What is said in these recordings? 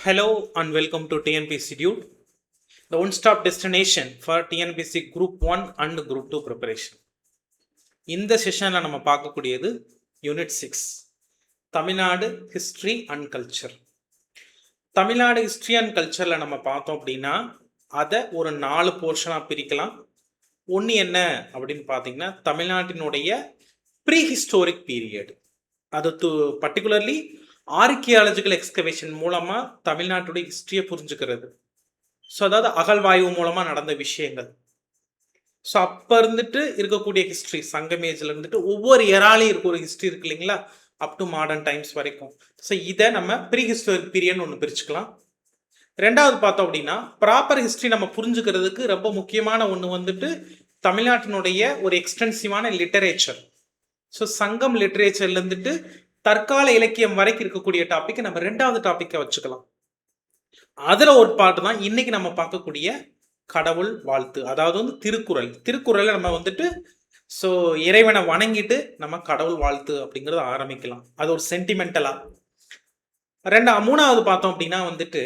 Hello and welcome to TNPC Dude, the one-stop destination for TNPC Group 1 and Group 2 preparation. இந்த செஷனில் நம்ம பார்க்கக்கூடியது unit 6 Tamil Nadu history and culture. Tamil Nadu history and கல்ச்சரில் நம்ம பார்த்தோம் அப்படின்னா அதை ஒரு 4 போர்ஷனாக பிரிக்கலாம். ஒன்று என்ன அப்படின்னு பார்த்தீங்கன்னா தமிழ்நாட்டினுடைய ப்ரீ ஹிஸ்டோரிக் பீரியட், அது பர்டிகுலர்லி ஆர்கியாலஜிக்கல் எக்ஸ்கவேஷன் மூலமாக தமிழ்நாட்டுடைய ஹிஸ்ட்ரியை புரிஞ்சுக்கிறது. ஸோ அதாவது அகழ்வாய்வு மூலமாக நடந்த விஷயங்கள். ஸோ அப்போ இருந்துட்டு இருக்கக்கூடிய ஹிஸ்ட்ரி, சங்கமேஜில் இருந்துட்டு ஒவ்வொரு இயராலையும் இருக்க ஒரு ஹிஸ்ட்ரி இருக்கு இல்லைங்களா, அப் டு மாடர்ன் டைம்ஸ் வரைக்கும். ஸோ இதை நம்ம ப்ரீ ஹிஸ்டோரிக் பீரியட்னு ஒன்று பிரிச்சுக்கலாம். ரெண்டாவது பார்த்தோம் அப்படின்னா ப்ராப்பர் ஹிஸ்ட்ரி நம்ம புரிஞ்சுக்கிறதுக்கு ரொம்ப முக்கியமான ஒன்று வந்துட்டு தமிழ்நாட்டினுடைய ஒரு எக்ஸ்டென்சிவான லிட்டரேச்சர். ஸோ சங்கம் லிட்டரேச்சர்ல இருந்துட்டு தற்கால இலக்கியம் வரைக்கும் இருக்கக்கூடிய டாபிக் நம்ம ரெண்டாவது டாபிக்கை வச்சுக்கலாம். அதுல ஒரு பாட்டு தான் இன்னைக்கு நம்ம பார்க்கக்கூடிய கடவுள் வாழ்த்து, அதாவது வந்து திருக்குறள். திருக்குறளை நம்ம வந்துட்டு ஸோ இறைவனை வணங்கிட்டு நம்ம கடவுள் வாழ்த்து அப்படிங்கிறத ஆரம்பிக்கலாம். அது ஒரு சென்டிமெண்டலா. மூணாவது பார்த்தோம் அப்படின்னா வந்துட்டு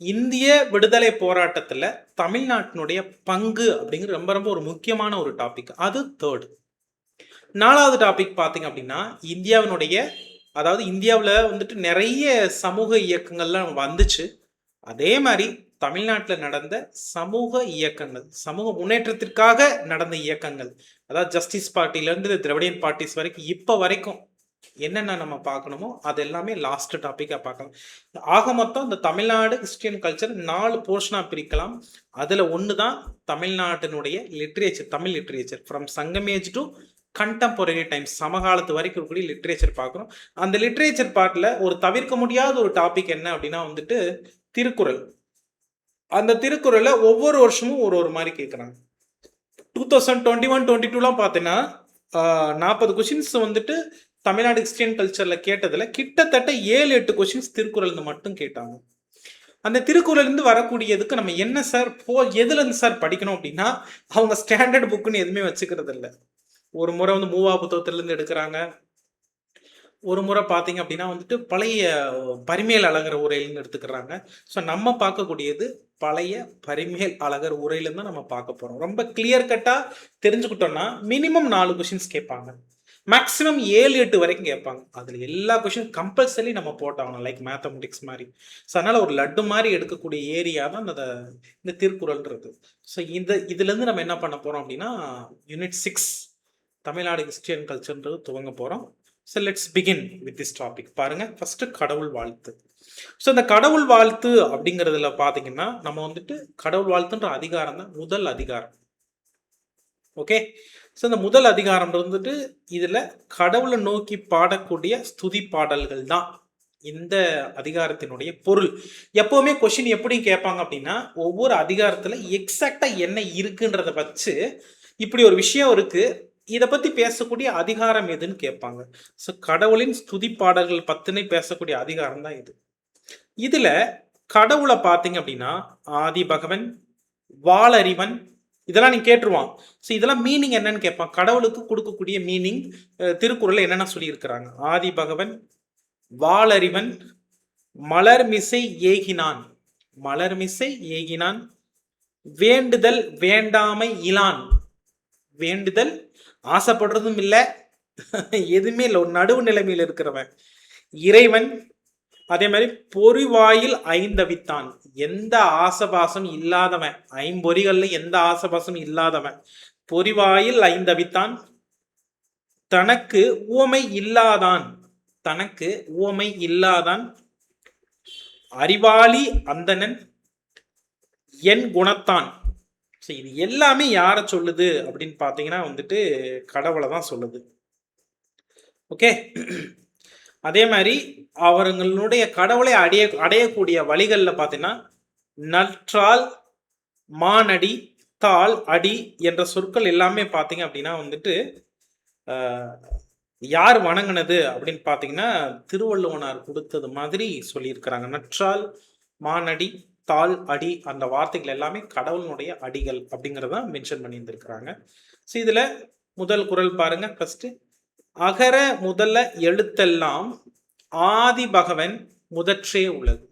இந்திய விடுதலை போராட்டத்துல தமிழ்நாட்டினுடைய பங்கு அப்படிங்கிறது ரொம்ப ரொம்ப ஒரு முக்கியமான ஒரு டாபிக். அது தேர்ட். நாலாவது டாபிக் பார்த்தீங்க அப்படின்னா இந்தியாவினுடைய, அதாவது இந்தியாவில் வந்துட்டு நிறைய சமூக இயக்கங்கள்லாம் வந்துச்சு. அதே மாதிரி தமிழ்நாட்டில் நடந்த சமூக இயக்கங்கள், சமூக முன்னேற்றத்திற்காக நடந்த இயக்கங்கள், அதாவது ஜஸ்டிஸ் பார்ட்டிலேருந்து திராவிடியன் பார்ட்டிஸ் வரைக்கும் இப்போ வரைக்கும் என்னென்ன நம்ம பார்க்கணுமோ அது எல்லாமே லாஸ்ட் டாப்பிக்காக பார்க்கலாம். ஆக மொத்தம் இந்த தமிழ்நாடு ஹிஸ்ட்ரி அண்ட் கல்ச்சர் 4 போர்ஷனாக பிரிக்கலாம். அதில் ஒன்று தான் தமிழ்நாட்டினுடைய literature, Tamil literature from Sangam age to contemporary times, சமகாலத்து வரைக்கும் இருக்கக்கூடிய லிட்ரேச்சர் பார்க்குறோம். அந்த லிட்ரேச்சர் பார்ட்டில் ஒரு தவிர்க்க முடியாத ஒரு டாபிக் என்ன அப்படின்னா வந்துட்டு திருக்குறள். அந்த திருக்குறளை ஒவ்வொரு வருஷமும் ஒரு ஒரு மாதிரி கேட்குறாங்க. 2021-22 பார்த்தீங்கன்னா 40 கொஷின்ஸ் வந்துட்டு தமிழ்நாடு ஹிஸ்ட்ரி அண்ட் கல்ச்சரில் கேட்டதில் கிட்டத்தட்ட 7-8 கொஷின்ஸ் திருக்குறள் மட்டும் கேட்டாங்க. அந்த திருக்குறள்லேருந்து வரக்கூடியதுக்கு நம்ம என்ன சார் எதுலேருந்து சார் படிக்கணும் அப்படின்னா அவங்க ஸ்டாண்டர்ட் புக்குன்னு எதுவுமே வச்சுக்கிறது இல்லை. ஒரு முறை வந்து மூவா புத்தகத்திலேருந்து எடுக்கிறாங்க, ஒரு முறை பார்த்தீங்க அப்படின்னா வந்துட்டு பழைய பரிமேல் அழகர் உரையிலேருந்து எடுத்துக்கிறாங்க. ஸோ நம்ம பார்க்கக்கூடியது பழைய பரிமேல் அழகர் உரையிலேருந்து தான் நம்ம பார்க்க போகிறோம். ரொம்ப கிளியர் கட்டாக தெரிஞ்சுக்கிட்டோம்னா மினிமம் 4 கொஷின்ஸ் கேட்பாங்க, மேக்ஸிமம் 7-8 வரைக்கும் கேட்பாங்க. அதில் எல்லா கொஷின் கம்பல்சரி நம்ம போட்டாகணும், லைக் மேத்தமெட்டிக்ஸ் மாதிரி. ஸோ அதனால் ஒரு லட்டு மாதிரி எடுக்கக்கூடிய ஏரியா தான் இந்த திருக்குறள்ன்றது. ஸோ இதுலேருந்து நம்ம என்ன பண்ண போகிறோம் அப்படின்னா யூனிட் 6 தமிழ்நாடு ஹிஸ்ட்ரி அண்ட் கல்ச்சர்ன்றது துவங்க போகிறோம். So let's begin with this topic. பாருங்க, ஃபர்ஸ்ட் கடவுள் வாழ்த்து. ஸோ இந்த கடவுள் வாழ்த்து அப்படிங்கிறதுல பார்த்தீங்கன்னா நம்ம வந்துட்டு கடவுள் வாழ்த்துன்ற அதிகாரம் தான் முதல் அதிகாரம். ஓகே, ஸோ இந்த முதல் அதிகாரம் வந்துட்டு இதில் கடவுளை நோக்கி பாடக்கூடிய ஸ்துதி பாடல்கள் தான் இந்த அதிகாரத்தினுடைய பொருள். எப்பவுமே கொஸ்டின் எப்படி கேட்பாங்க அப்படின்னா ஒவ்வொரு அதிகாரத்தில் எக்ஸாக்டா என்ன இருக்குன்றத வச்சு இப்படி ஒரு விஷயம் இருக்கு, இதை பத்தி பேசக்கூடிய அதிகாரம் எதுன்னு கேட்பாங்க. ஸோ கடவுளின் ஸ்துதி பாடல்கள் பத்தினே பேசக்கூடிய அதிகாரம் தான் இது. இதுல கடவுளை பார்த்தீங்க அப்படின்னா ஆதி பகவன், வாளறிவன், இதெல்லாம் நீங்க கேட்டுருவான். ஸோ இதெல்லாம் மீனிங் என்னன்னு கேட்பான். கடவுளுக்கு கொடுக்கக்கூடிய மீனிங் திருக்குறள் என்னென்ன சொல்லி இருக்கிறாங்க. ஆதி பகவன், வாளறிவன், மலர்மிசை ஏகினான், மலர்மிசை ஏகினான், வேண்டுதல் வேண்டாமை இலான், வேண்டுதல் ஆசைப்படுறதும் இல்லை, எதுவுமே இல்லை, ஒரு நடுவு நிலைமையில் இருக்கிறவன் இறைவன். அதே மாதிரி பொறிவாயில் ஐந்தவித்தான், எந்த ஆசபாசம் இல்லாதவன், ஐம்பொறிகள்ல எந்த ஆசபாசம் இல்லாதவன், பொறிவாயில் ஐந்தவித்தான், தனக்கு உவமை இல்லாதான், தனக்கு உவமை இல்லாதான், அறிவாளி அந்தணன், என் குணத்தான். ஸோ இது எல்லாமே யாரை சொல்லுது அப்படின்னு பார்த்தீங்கன்னா வந்துட்டு கடவுளை தான் சொல்லுது. ஓகே, அதே மாதிரி அவர்களுடைய கடவுளை அடையக்கூடிய வழிகளில் பார்த்தீங்கன்னா நற்றால், மானடி, தாள், அடி என்ற சொற்கள் எல்லாமே பார்த்தீங்க அப்படின்னா வந்துட்டு யார் வணங்கினது அப்படின்னு பார்த்தீங்கன்னா திருவள்ளுவனார் கொடுத்தது மாதிரி சொல்லியிருக்கிறாங்க. நற்றால், மானடி, தாள், அடி அந்த வார்த்தைகள் எல்லாமே கடவுளுடைய அடிகள் அப்படிங்கிறத மென்ஷன் பண்ணி இருந்திருக்கிறாங்க. ஸோ இதுல முதல் குறள் பாருங்க. ஃபர்ஸ்ட், அகர முதல எழுத்தெல்லாம் ஆதி பகவன் முதற்றே உலகு.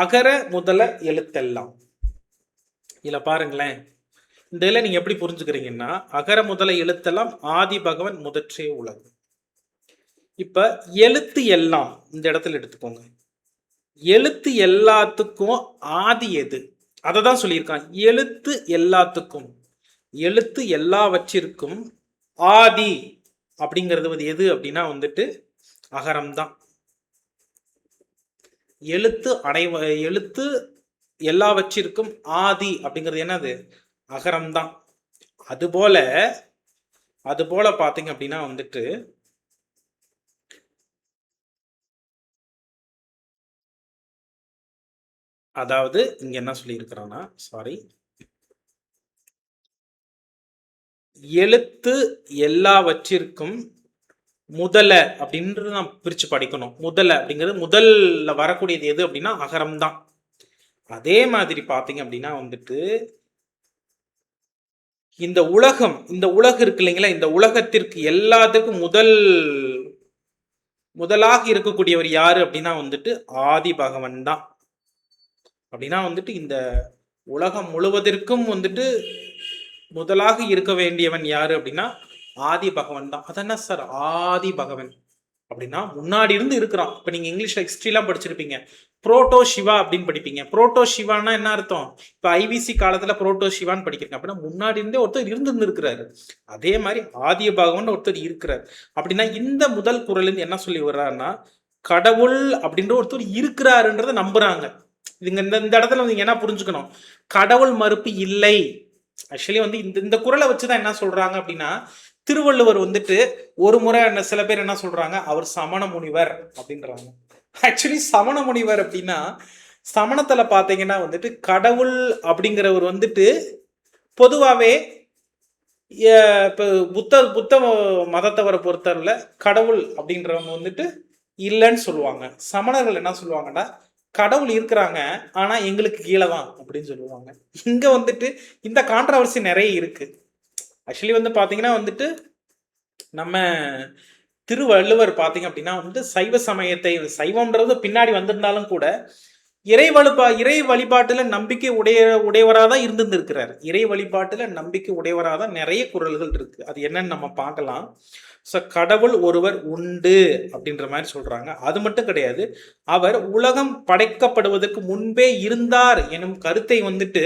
அகர முதல எழுத்தெல்லாம். இதுல பாருங்களேன், இந்த இதில் நீங்க எப்படி புரிஞ்சுக்கிறீங்கன்னா, அகர முதல எழுத்தெல்லாம் ஆதி பகவன் முதற்றே உலகு. இப்ப எழுத்து எல்லாம் இந்த இடத்துல எடுத்துக்கோங்க. எழுத்து எல்லாத்துக்கும் ஆதி எது? அதை தான் சொல்லியிருக்கான். எழுத்து எல்லாத்துக்கும், எழுத்து எல்லாவற்றிற்கும் ஆதி அப்படிங்கிறது எது அப்படின்னா வந்துட்டு அகரம் தான். எழுத்து எல்லாவற்றிற்கும் ஆதி அப்படிங்கிறது என்னது? அகரம் தான். அதுபோல பாத்தீங்க அப்படின்னா வந்துட்டு அதாவது இங்க என்ன சொல்லி இருக்கிறான்னா, சாரி, எழுத்து எல்லாவற்றிற்கும் முதல அப்படின்றது நான் பிரிச்சு படிக்கணும். முதல அப்படிங்கிறது முதல்ல வரக்கூடியது எது அப்படின்னா அகரம் தான். அதே மாதிரி பாத்தீங்க அப்படின்னா வந்துட்டு இந்த உலகம் இருக்கு இல்லைங்களா, இந்த உலகத்திற்கு எல்லாத்துக்கும் முதலாக இருக்கக்கூடியவர் யாரு அப்படின்னா வந்துட்டு ஆதி பகவன் தான். அப்படின்னா வந்துட்டு இந்த உலகம் முழுவதற்கும் வந்துட்டு முதலாக இருக்க வேண்டியவன் யாரு அப்படின்னா ஆதி பகவன் தான். அதென்ன சார் ஆதி பகவன் அப்படின்னா முன்னாடி இருந்து இருக்கிறான். இப்ப நீங்க இங்கிலீஷ்ல ஹிஸ்டரிலாம் படிச்சிருப்பீங்க, புரோட்டோ சிவா அப்படின்னு படிப்பீங்க. புரோட்டோ சிவான்னா என்ன அர்த்தம்? இப்ப ஐவிசி காலத்துல புரோட்டோ சிவான்னு படிக்கிறீங்க அப்படின்னா முன்னாடி இருந்தே ஒருத்தர் இருந்து இருக்கிறாரு. அதே மாதிரி ஆதிய பகவான் ஒருத்தர் இருக்கிறார். அப்படின்னா இந்த முதல் குறள் என்ன சொல்லி வர்றாருன்னா கடவுள் அப்படின்ற ஒருத்தர் இருக்கிறாருன்றத நம்புறாங்க. இதுங்க இந்த இடத்துல நீங்க என்ன புரிஞ்சுக்கணும், கடவுள் மறுப்பு இல்லை. ஆக்சுவலி வந்து இந்த குறளை வச்சுதான் என்ன சொல்றாங்க அப்படின்னா, திருவள்ளுவர் வந்துட்டு ஒரு முறை சில பேர் என்ன சொல்றாங்க, அவர் சமண முனிவர் அப்படின்றாங்க. ஆக்சுவலி சமண முனிவர் அப்படின்னா சமணத்துல பாத்தீங்கன்னா வந்துட்டு கடவுள் அப்படிங்கிறவர் வந்துட்டு பொதுவாகவே இப்போ புத்த மதத்தவரை பொறுத்தவரையில கடவுள் அப்படின்றவங்க வந்துட்டு இல்லைன்னு சொல்லுவாங்க. சமணர்கள் என்ன சொல்லுவாங்கன்னா கடவுள் இருக்கிறாங்க ஆனா எங்களுக்கு கீழே தான் அப்படின்னு சொல்லுவாங்க. இங்க வந்துட்டு இந்த கான்ட்ரவர்சி நிறைய இருக்கு. ஆக்சுவலி வந்து பாத்தீங்கன்னா வந்துட்டு நம்ம திருவள்ளுவர் பாத்தீங்க அப்படின்னா வந்து சைவ சமயத்தை, சைவம்ன்றது பின்னாடி வந்திருந்தாலும் கூட இறை வழிபாட்டுல நம்பிக்கை உடையவராக தான் இருந்திருக்கிறார். இறை வழிபாட்டுல நம்பிக்கை உடையவராக தான் நிறைய குறள்கள் இருக்கு. அது என்னன்னு நம்ம பார்க்கலாம். ஸோ கடவுள் ஒருவர் உண்டு அப்படின்ற மாதிரி சொல்றாங்க. அது மட்டும் கிடையாது, அவர் உலகம் படைக்கப்படுவதற்கு முன்பே இருந்தார் எனும் கருத்தை வந்துட்டு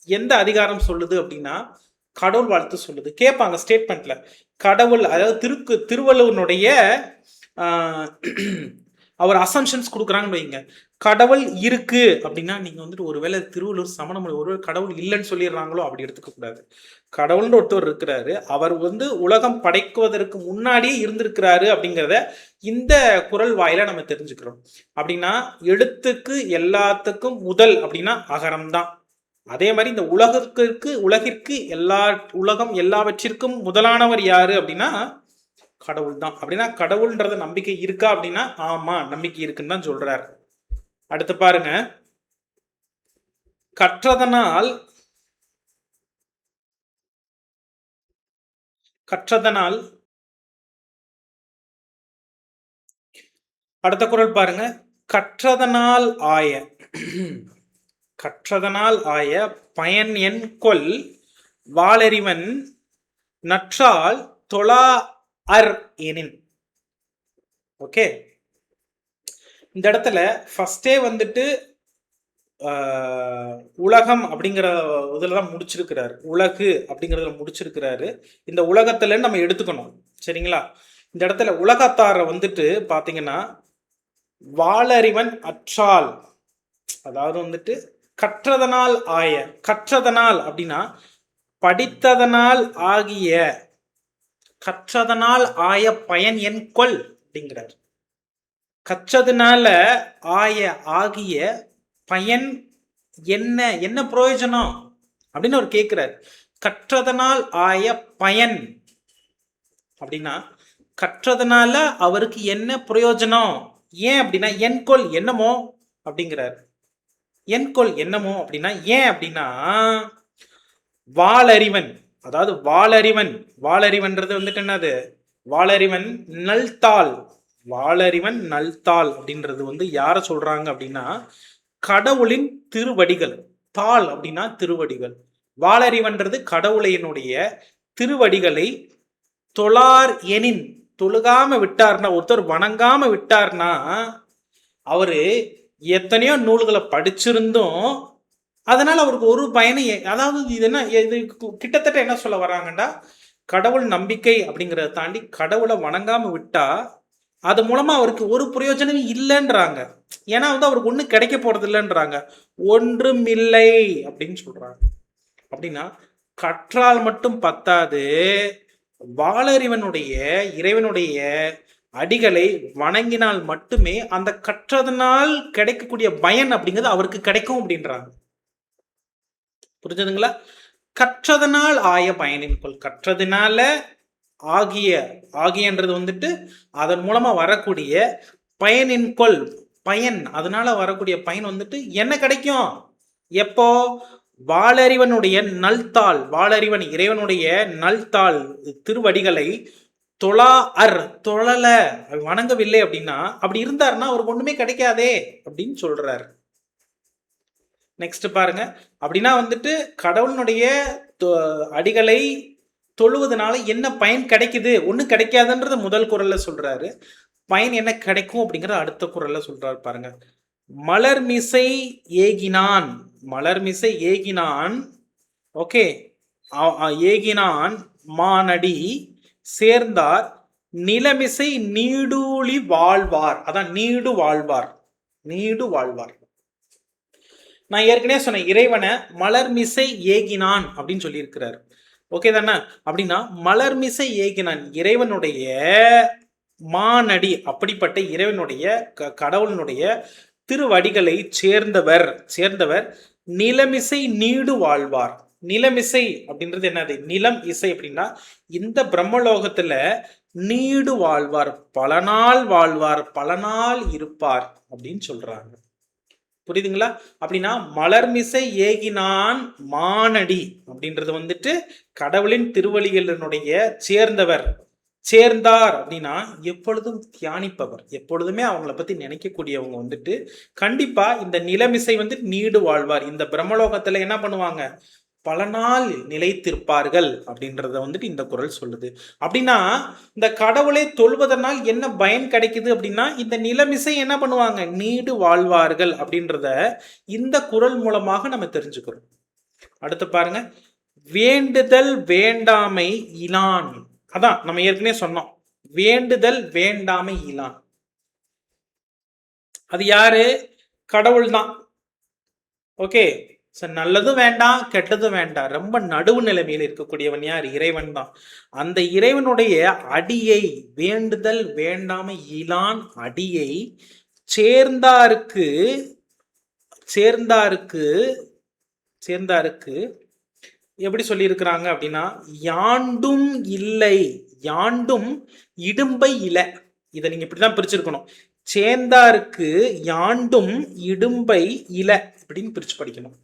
எந்த அதிகாரம் சொல்லுது அப்படின்னா கடவுள் வாழ்த்து சொல்லுது. கேட்பாங்க ஸ்டேட்மெண்ட்ல கடவுள், அதாவது திருவள்ளுவனுடைய அவர் அசம்ஷன்ஸ் கொடுக்குறாங்கன்னு வைங்க. கடவுள் இருக்கு அப்படின்னா நீங்க வந்துட்டு ஒருவேளை திருவள்ளுவர் சமணமொழி ஒருவேளை கடவுள் இல்லைன்னு சொல்லிடுறாங்களோ அப்படி எடுத்துக்க கூடாது. கடவுள்ன்ற ஒருத்தர் இருக்கிறாரு, அவர் வந்து உலகம் படைக்குவதற்கு முன்னாடியே இருந்திருக்கிறாரு அப்படிங்கிறத இந்த குறள் வாயில நம்ம தெரிஞ்சுக்கிறோம். அப்படின்னா எழுத்துக்கு எல்லாத்துக்கும் முதல் அப்படின்னா அகரம் தான். அதே மாதிரி இந்த உலகிற்கு உலகம் எல்லாவற்றிற்கும் முதலானவர் யாரு அப்படின்னா கடவுள் தான். அப்படின்னா கடவுள்ன்றது நம்பிக்கை இருக்கா அப்படின்னா ஆமா நம்பிக்கை இருக்குன்னு தான் சொல்றாரு. அடுத்து பாருங்க, கற்றதனால் அடுத்த குறள் பாருங்க, கற்றதனால் ஆய பயன் என் கொல் வாளறிவன் நற்றால் தொழா அர் எனின். ஓகே, இந்த இடத்துல ஃபர்ஸ்டே வந்துட்டு உலகம் அப்படிங்கிற இதுலதான் முடிச்சிருக்கிறாரு, உலகு அப்படிங்கிறதுல முடிச்சிருக்கிறாரு. இந்த உலகத்துல நம்ம எடுத்துக்கணும் சரிங்களா. இந்த இடத்துல உலகத்தார வந்துட்டு பாத்தீங்கன்னா வாளறிவன் அற்றால், அதாவது வந்துட்டு கற்றதனால் அப்படின்னா படித்ததனால் ஆகிய, கற்றதனால் ஆய பயன் என் கொல் அப்படிங்கிறார். கற்றதுனால ஆகிய பயன் என்ன பிரயோஜனம் அப்படின்னு அவர் கேட்கிறார். கற்றதனால் ஆய பயன் அப்படின்னா கற்றதனால அவருக்கு என்ன பிரயோஜனம், ஏன் அப்படின்னா என்கொள் என்னமோ அப்படிங்கிறார். என்கொள் என்னமோ அப்படின்னா ஏன் அப்படின்னா வாளறிவன், அதாவது வாளறிவன்றது வந்துட்டு என்னது, வாளறிவன் நல்தாள் அப்படின்றது வந்து யார சொல்றாங்க அப்படின்னா கடவுளின் திருவடிகள். தாள் அப்படின்னா திருவடிகள். வாளறிவன்றது கடவுளையினுடைய திருவடிகளை தொழார் எனின், தொழுகாம விட்டார்னா, ஒருத்தர் வணங்காம விட்டார்னா, அவரு எத்தனையோ நூல்களை படிச்சிருந்தும் அதனால அவருக்கு ஒரு பயனை, அதாவது இது என்ன, இது கிட்டத்தட்ட என்ன சொல்ல வர்றாங்கண்டா, கடவுள் நம்பிக்கை அப்படிங்கிறத தாண்டி கடவுளை வணங்காம விட்டா அது மூலமா அவருக்கு ஒரு பிரயோஜனமும் இல்லைன்றாங்க. ஏன்னா அவருக்கு ஒன்றும் கிடைக்க போறது இல்லைன்றாங்க. ஒன்றும் இல்லை அப்படின்னு சொல்றாங்க. அப்படின்னா கற்றால் மட்டும் பத்தாது, வாளறிவனுடைய இறைவனுடைய அடிகளை வணங்கினால் மட்டுமே அந்த கற்றதனால் கிடைக்கக்கூடிய பயன் அப்படிங்கிறது அவருக்கு கிடைக்கும் அப்படின்றாங்க. புரிஞ்சதுங்களா? கற்றதனால் ஆய பயனின் கொள். கற்றதுனால ஆகியன்றது வந்துட்டு அதன் மூலமா வரக்கூடிய பயனின் கொள், பயன், அதனால வரக்கூடிய பயன் வந்துட்டு என்ன கிடைக்கும்? எப்போ? வாளறிவனுடைய நல்தாள், வாளறிவன் இறைவனுடைய நல்தாள் திருவடிகளை தொழல, வணங்கவில்லை அப்படின்னா, அப்படி இருந்தாருன்னா அவருக்கு ஒண்ணுமே கிடைக்காதே அப்படின்னு சொல்றாரு. நெக்ஸ்ட் பாருங்க. அப்படின்னா வந்துட்டு கடவுளுடைய அடிகளை தொழுவதனால என்ன பயன் கிடைக்குது? ஒன்றும் கிடைக்காதுன்றது முதல் குறள்ல சொல்றாரு. பயன் என்ன கிடைக்கும் அப்படிங்கிற அடுத்த குறள்ல சொல்றாரு பாருங்க. மலர்மிசை ஏகினான், மலர்மிசை ஏகினான், ஓகே, ஏகினான் மானடி சேர்ந்தார் நிலமிசை நீடூழி வாழ்வார். அதான் நீடு வாழ்வார், நீடு வாழ்வார். நான் ஏற்கனவே சொன்னேன், இறைவனை மலர்மிசை ஏகினான் அப்படின்னு சொல்லி இருக்கிறார். ஓகே தானே? அப்படின்னா மலர்மிசை ஏகினான் இறைவனுடைய மானடி, அப்படிப்பட்ட இறைவனுடைய கடவுளினுடைய திருவடிகளை சேர்ந்தவர் நிலமிசை நீடு வாழ்வார். நிலமிசை அப்படின்றது என்னது? நிலம் இசை அப்படின்னா இந்த பிரம்மலோகத்துல நீடு வாழ்வார், பல நாள் வாழ்வார், பல நாள் இருப்பார் அப்படின்னு சொல்றாங்க. புரியுதுங்களா? அப்படின்னா மலர்மிசை ஏகினான் மானடி அப்படின்றது வந்துட்டு கடவுளின் திருவழிகளினுடைய சேர்ந்தார் அப்படின்னா எப்பொழுதும் தியானிப்பவர், எப்பொழுதுமே அவங்கள பத்தி நினைக்கக்கூடியவங்க வந்துட்டு கண்டிப்பா இந்த நிலமிசை வந்து நீடு வாழ்வார், இந்த பிரம்மலோகத்துல என்ன பண்ணுவாங்க? பல நாள் நிலைத்திருப்பார்கள் அப்படின்றத வந்துட்டு இந்த குறள் சொல்லுது. அப்படின்னா இந்த கடவுளை தொழுவதனால் என்ன பயன் கிடைக்குது அப்படின்னா இந்த நிலமிசை என்ன பண்ணுவாங்க? நீடு வாழ்வார்கள் அப்படின்றத இந்த குறள் மூலமாக நம்ம தெரிஞ்சுக்கிறோம். அடுத்து பாருங்க. வேண்டுதல் வேண்டாமை இலான். அதான் நம்ம ஏற்கனவே சொன்னோம், வேண்டுதல் வேண்டாமை இலான். அது யாரு? கடவுள் தான். ஓகே, நல்லதும் வேண்டாம் கெட்டதும் வேண்டாம், ரொம்ப நடுவு நிலைமையில் இருக்கக்கூடியவன் யார்? இறைவன் தான். அந்த இறைவனுடைய அடியை, வேண்டுதல் வேண்டாமை இலான் அடியை சேர்ந்தாருக்கு எப்படி சொல்லியிருக்கிறாங்க அப்படின்னா, யாண்டும் இல்லை, யாண்டும் இடும்பை இல. இதை நீங்க இப்படிதான் பிரிச்சிருக்கணும். சேர்ந்தாருக்கு யாண்டும் இடும்பை இல அப்படின்னு பிரிச்சு படிக்கணும்.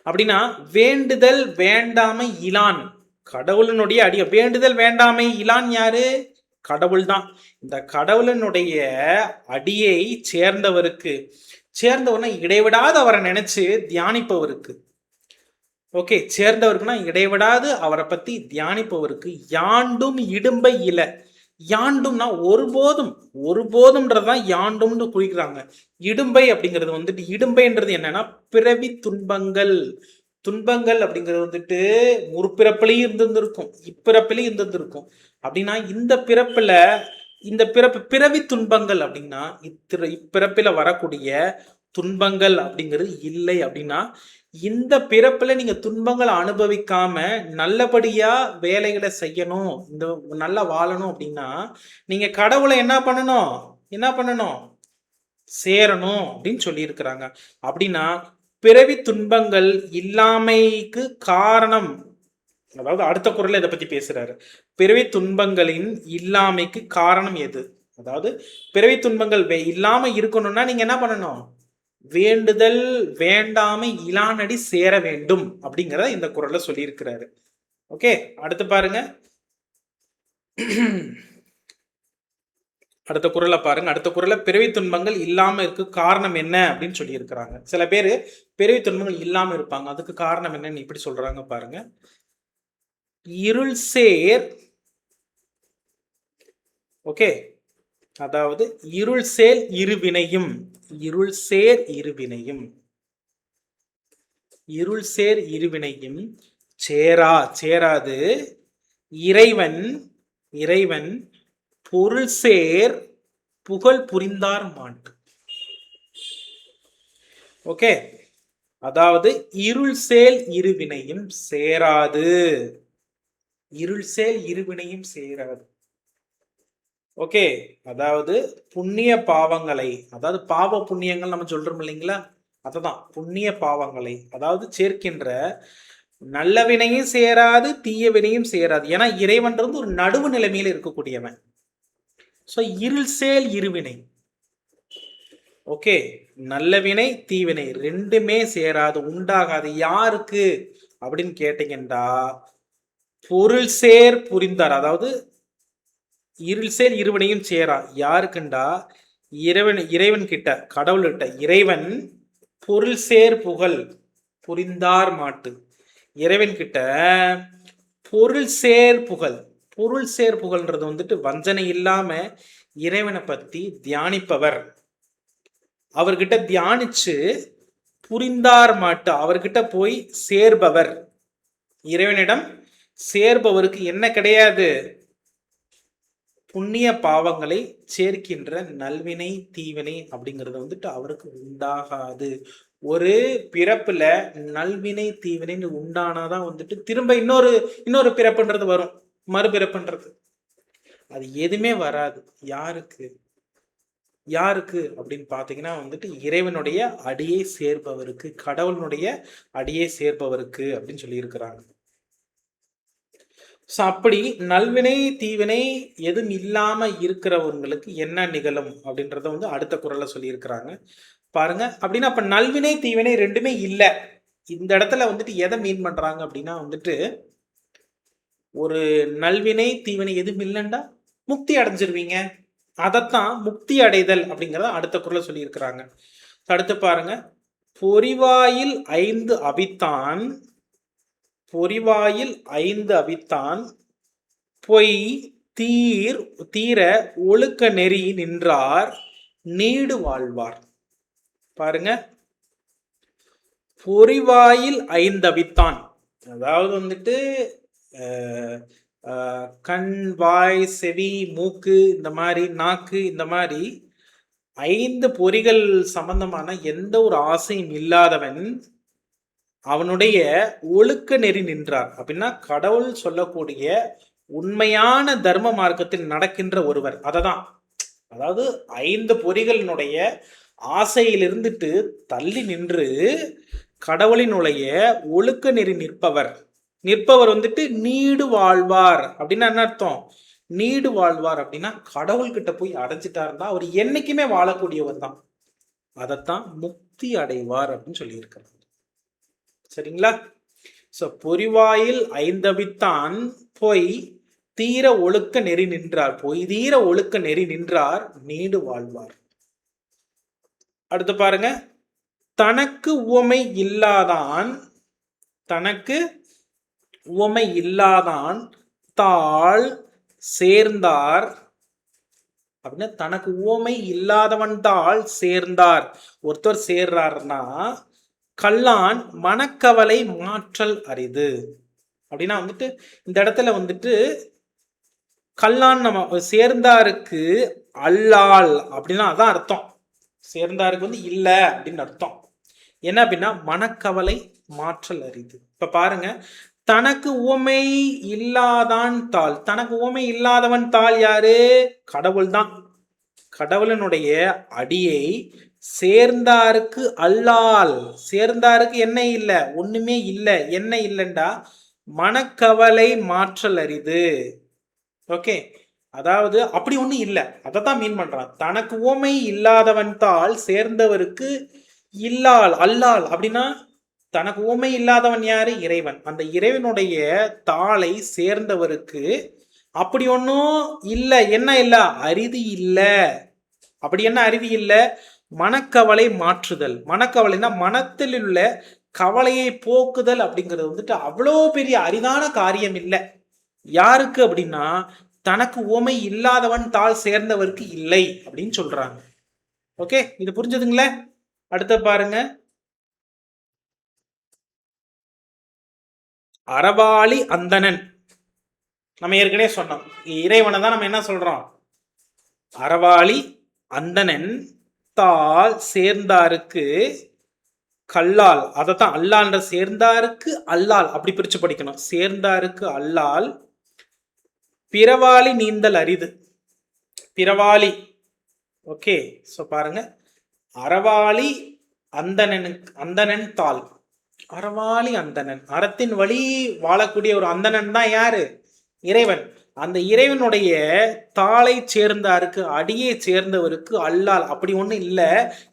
அப்படின்னா வேண்டுதல் வேண்டாமை இலான் கடவுளினுடைய அடிய. வேண்டுதல் வேண்டாமை இலான் யாரு? கடவுள் தான். இந்த கடவுளினுடைய அடியை சேர்ந்தவர்னா இடைவிடாது அவரை நினைச்சு தியானிப்பவருக்கு, ஓகே, சேர்ந்தவருக்குன்னா இடைவிடாது அவரை பத்தி தியானிப்பவருக்கு யாண்டும் இடும்பை இல. யாண்டும்னா ஒருபோதும்ன்றதுதான் யாண்டும்னு குறிக்கிறாங்க. இடும்பை அப்படிங்கிறது வந்துட்டு, இடும்பைன்றது என்னன்னா பிறவி துன்பங்கள் அப்படிங்கிறது வந்துட்டு முற்பிறப்பிலையும் இருந்திருக்கும், இப்பிறப்பிலையும் இருந்திருக்கும். அப்படின்னா இந்த பிறவி துன்பங்கள் அப்படின்னா இப்பிறப்பில வரக்கூடிய துன்பங்கள் அப்படிங்கிறது இல்லை. அப்படின்னா இந்த பிறப்புல நீங்க துன்பங்களை அனுபவிக்காம நல்லபடியா வேலைகளை செய்யணும், இந்த நல்லா வாழணும் அப்படின்னா நீங்க கடவுளை என்ன பண்ணணும்? சேரணும் அப்படின்னு சொல்லி இருக்கிறாங்க. அப்படின்னா பிறவி துன்பங்கள் இல்லாமைக்கு காரணம், அதாவது அடுத்த குறள்ல இதை பத்தி பேசுறாரு. பிறவி துன்பங்களின் இல்லாமைக்கு காரணம் எது? அதாவது பிறவி துன்பங்கள் இல்லாம இருக்கணும்னா நீங்க என்ன பண்ணணும்? வேண்டுதல் வேண்டாமை இலானடி சேர வேண்டும் அப்படிங்கிறத இந்த குறள்ல சொல்லியிருக்கிறாரு. ஓகே, அடுத்து பாருங்க. அடுத்த குறளை பாருங்க. அடுத்த குறளை பிறவி துன்பங்கள் இல்லாம இருக்கு காரணம் என்ன அப்படின்னு சொல்லி இருக்கிறாங்க. சில பேர் பிறவி துன்பங்கள் இல்லாம இருப்பாங்க, அதுக்கு காரணம் என்னன்னு இப்படி சொல்றாங்க பாருங்க. இருள் சேர், ஓகே, அதாவது இருள் சேர் இருவினையும், இருள் சேர் இருவினையும், இருள் சேர் இருவினையும் சேராது இறைவன், இறைவன் பொருள் சேர் புகழ் புரிந்தார் மாட்டு. ஓகே, அதாவது இருள் சேல் இருவினையும் சேராது, இருள் சேல் இருவினையும் சேராது. ஓகே, அதாவது புண்ணிய பாவங்களை, அதாவது பாவ புண்ணியங்கள் நம்ம சொல்றோம் இல்லைங்களா, அததான் புண்ணிய பாவங்களை அதாவது சேர்க்கின்ற நல்ல வினையும் சேராது தீய வினையும் சேராது. ஏன்னா இறைவன்றது ஒரு நடுவு நிலைமையில் இருக்கக்கூடியவன். ஸோ இருள் சேல் இருவினை, ஓகே, நல்ல வினை தீவினை ரெண்டுமே சேராது, உண்டாகாது. யாருக்கு அப்படின்னு கேட்டீங்கன்னா பொருள் சேர் புரிந்தார், அதாவது இருள் சேர் இருவினையும் சேரா யாருக்குண்டா இறைவன் கிட்ட, கடவுள்கிட்ட. இறைவன் பொருள் சேர் புகழ் புரிந்தார் மாட்டு, இறைவன் கிட்ட பொருள் சேர் புகழ், பொருள் சேர் புகழ்ன்றது வந்துட்டு வஞ்சனை இல்லாம இறைவனை பத்தி தியானிப்பவர், அவர்கிட்ட தியானிச்சு புரிந்தார் மாட்டு, அவர்கிட்ட போய் சேர்பவர், இறைவனிடம் சேர்பவருக்கு என்ன கிடையாது, புண்ணிய பாவங்களை சேர்க்கின்ற நல்வினை தீவினை அப்படிங்கிறது வந்துட்டு அவருக்கு உண்டாகாது. ஒரு பிறப்புல நல்வினை தீவினை உண்டானாதான் வந்துட்டு திரும்ப இன்னொரு பிறப்புன்றது வரும், மறுபிறப்புன்றது. அது எதுவுமே வராது. யாருக்கு யாருக்கு அப்படின்னு பார்த்தீங்கன்னா வந்துட்டு இறைவனுடைய அடியை சேர்ப்பவருக்கு, கடவுளுடைய அடியை சேர்ப்பவருக்கு அப்படின்னு சொல்லி இருக்கிறாங்க. ஸோ அப்படி நல்வினை தீவினை எதுவும் இல்லாம இருக்கிறவங்களுக்கு என்ன நிகழும் அப்படின்றத வந்து அடுத்த குறள்ல சொல்லியிருக்கிறாங்க பாருங்க. அப்படின்னா அப்ப நல்வினை தீவினை ரெண்டுமே இல்லை. இந்த இடத்துல வந்துட்டு எதை மீன் பண்றாங்க அப்படின்னா வந்துட்டு ஒரு நல்வினை தீவினை எதுவும் இல்லைண்டா முக்தி அடைஞ்சிருவீங்க, அதைத்தான் முக்தி அடைதல் அப்படிங்கிறத அடுத்த குறளை சொல்லியிருக்கிறாங்க. அடுத்து பாருங்க, பொறிவாயில் 5 அவித்தான், பொறிவாயில் 5 அவித்தான் பொய் தீர ஒழுக்க நெறி நின்றார் நீடு வாழ்வார். பாருங்க, பொறிவாயில் 5 அவித்தான், அதாவது வந்துட்டு கண் வாய் செவி மூக்கு இந்த மாதிரி நாக்கு இந்த மாதிரி 5 பொறிகள் சம்பந்தமான எந்த ஒரு ஆசையும் இல்லாதவன் அவனுடைய ஒழுக்க நெறி நின்றார். அப்படின்னா கடவுள் சொல்லக்கூடிய உண்மையான தர்ம மார்க்கத்தில் நடக்கின்ற ஒருவர், அததான், அதாவது 5 பொறிகளினுடைய ஆசையில் இருந்துட்டு தள்ளி நின்று கடவுளினுடைய ஒழுக்க நெறி நிற்பவர் வந்துட்டு நீடு வாழ்வார். அப்படின்னா என்ன அர்த்தம், நீடு வாழ்வார் அப்படின்னா கடவுள்கிட்ட போய் அடைஞ்சிட்டாருந்தா அவர் என்னைக்குமே வாழக்கூடியவர் தான், அதைத்தான் முக்தி அடைவார் அப்படின்னு சொல்லியிருக்கிறார். சரிங்களா? ஸோ பொறிவாயில் 5 அவித்தான் பொய் தீர ஒழுக்க நெறி நின்றார், பொய் தீர ஒழுக்க நெறி நின்றார் நீடு வாழ்வார். அடுத்து பாருங்க, தனக்கு உவமை இல்லாதான், தனக்கு உவமை இல்லாதான் தாள் சேர்ந்தார். அப்படின்னா தனக்கு உவமை இல்லாதவன் தாள் சேர்ந்தார், ஒருத்தர் சேர்றாருன்னா கல்லான் மனக்கவலை மாற்றல் அரிது. அப்படின்னா வந்துட்டு இந்த இடத்துல வந்துட்டு கல்லான் நம்ம சேர்ந்தாருக்கு அல்லால் அப்படின்னா அதான் அர்த்தம், சேர்ந்தாருக்கு வந்து இல்லை அப்படின்னு அர்த்தம். என்ன அப்படின்னா மனக்கவலை மாற்றல் அரிது. இப்ப பாருங்க, தனக்கு உவமை இல்லாதான் தாள், தனக்கு உவமை இல்லாதவன் தாள் யாரு, கடவுள் தான். கடவுளனுடைய அடியை சேர்ந்தாருக்கு அல்லால், சேர்ந்தாருக்கு என்ன இல்லை, ஒண்ணுமே இல்லை. என்ன இல்லைண்டா மனக்கவலை மாற்றல் அரிது. ஓகே, அதாவது அப்படி ஒண்ணு இல்லை, அதைத்தான் மீன் பண்றான். தனக்கு உவமை இல்லாதவன் தாள் சேர்ந்தவருக்கு இல்லால் அல்லால், அப்படின்னா தனக்கு உவமை இல்லாதவன் யாரு, இறைவன். அந்த இறைவனுடைய தாளை சேர்ந்தவருக்கு அப்படி ஒன்றும் இல்லை. என்ன இல்லை? அரிதி இல்லை. அப்படி என்ன அரிதி இல்லை? மனக்கவலை மாற்றுதல். மனக்கவலைன்னா மனத்தில் உள்ள கவலையை போக்குதல் அப்படிங்கிறது வந்துட்டு அவ்வளோ பெரிய அரிதான காரியம் இல்லை. யாருக்கு அப்படின்னா தனக்கு உவமை இல்லாதவன் தாள் சேர்ந்தவருக்கு இல்லை அப்படின்னு சொல்றாங்க. ஓகே, இது புரிஞ்சதுங்களே? அடுத்த பாருங்க, அறவாளி அந்தணன். நம்ம ஏற்கனவே சொன்னோம், இறைவனை தான் நம்ம என்ன சொல்றோம்? அறவாளி அந்தணன் தாள் சேர்ந்தாருக்கு கல்லால். அதைத்தான் அல்லான்ற சேர்ந்தாருக்கு அல்லால் அப்படி பிரிச்சு படிக்கணும். சேர்ந்தாருக்கு அல்லால் பிறவாளி நீந்தல் அரிது. பிறவாளி. ஓகே, ஸோ பாருங்க, அறவாளி அந்தணன் தாள். அறவாளி அந்தணன், அறத்தின் வழி வாழக்கூடிய ஒரு அந்தணன் தான் யாரு? இறைவன். அந்த இறைவனுடைய தாளை சேர்ந்தாருக்கு, அடியை சேர்ந்தவருக்கு அல்லால் அப்படி ஒண்ணு இல்லை.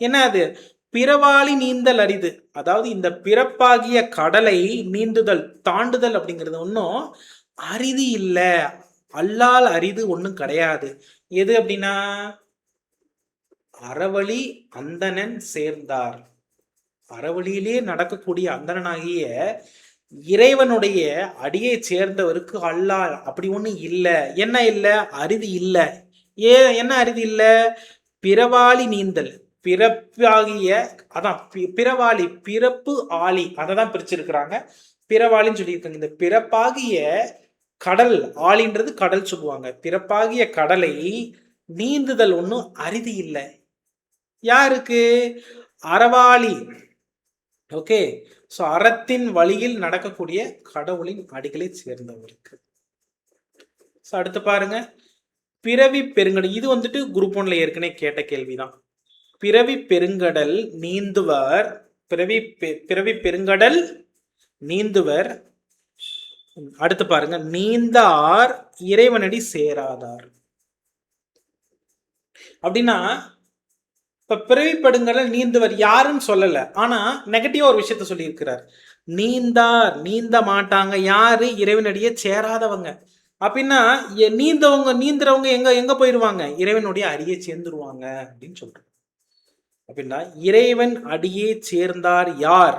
என்ன அது? பிறவாளி நீந்தல் அரிது. அதாவது இந்த பிறப்பாகிய கடலை நீந்துதல், தாண்டுதல் அப்படிங்கிறது ஒன்றும் அரிது இல்லை. அல்லால் அரிது ஒன்றும் கிடையாது. எது அப்படின்னா அறவழி அந்தணன் சேர்ந்தார். அறவழியிலே நடக்கக்கூடிய அந்தணனாகிய இறைவனுடைய அடியை சேர்ந்தவருக்கு அல்லால் அப்படி ஒண்ணு இல்லை. என்ன இல்லை? அரிதி இல்லை. என்ன அரிதி இல்லை? பிறவாளி நீந்தல். பிறப்பாகிய, அதான் பிறவாளி, பிறப்பு ஆளி, அதை தான் பிரிச்சிருக்கிறாங்க. பிறவாளின்னு சொல்லியிருக்காங்க. இந்த பிறப்பாகிய கடல், ஆளின்றது கடல் சொல்லுவாங்க. பிறப்பாகிய கடலை நீந்துதல் ஒன்றும் அரிதி இல்லை. யாருக்கு? அறவாளி. ஓகே, ஸோ அறத்தின் வழியில் நடக்கக்கூடிய கடவுளின் அடிகளை சேர்ந்தவருக்கு. ஸோ அடுத்து பாருங்க, பிறவி பெருங்கடல். இது வந்துட்டு குரூப் 1ல ஏற்கனவே கேட்ட கேள்விதான். பிறவி பெருங்கடல் நீந்துவர். பிறவி பெருங்கடல் நீந்துவர். அடுத்து பாருங்க, நீந்தார் இறைவனடி சேராதார். அப்படின்னா இப்ப பிறவிப்படுங்கடல் நீந்துவர் யாருன்னு சொல்லல, ஆனா நெகட்டிவா ஒரு விஷயத்த சொல்லி இருக்கிறார். நீந்தார், நீந்த மாட்டாங்க. யாரு? இறைவனடியே சேராதவங்க. அப்படின்னா நீந்துறவங்க எங்க போயிருவாங்க? இறைவனுடைய அடியை சேர்ந்துருவாங்க அப்படின்னு சொல்றாங்க. அப்படின்னா இறைவன் அடியே சேர்ந்தார் யார்?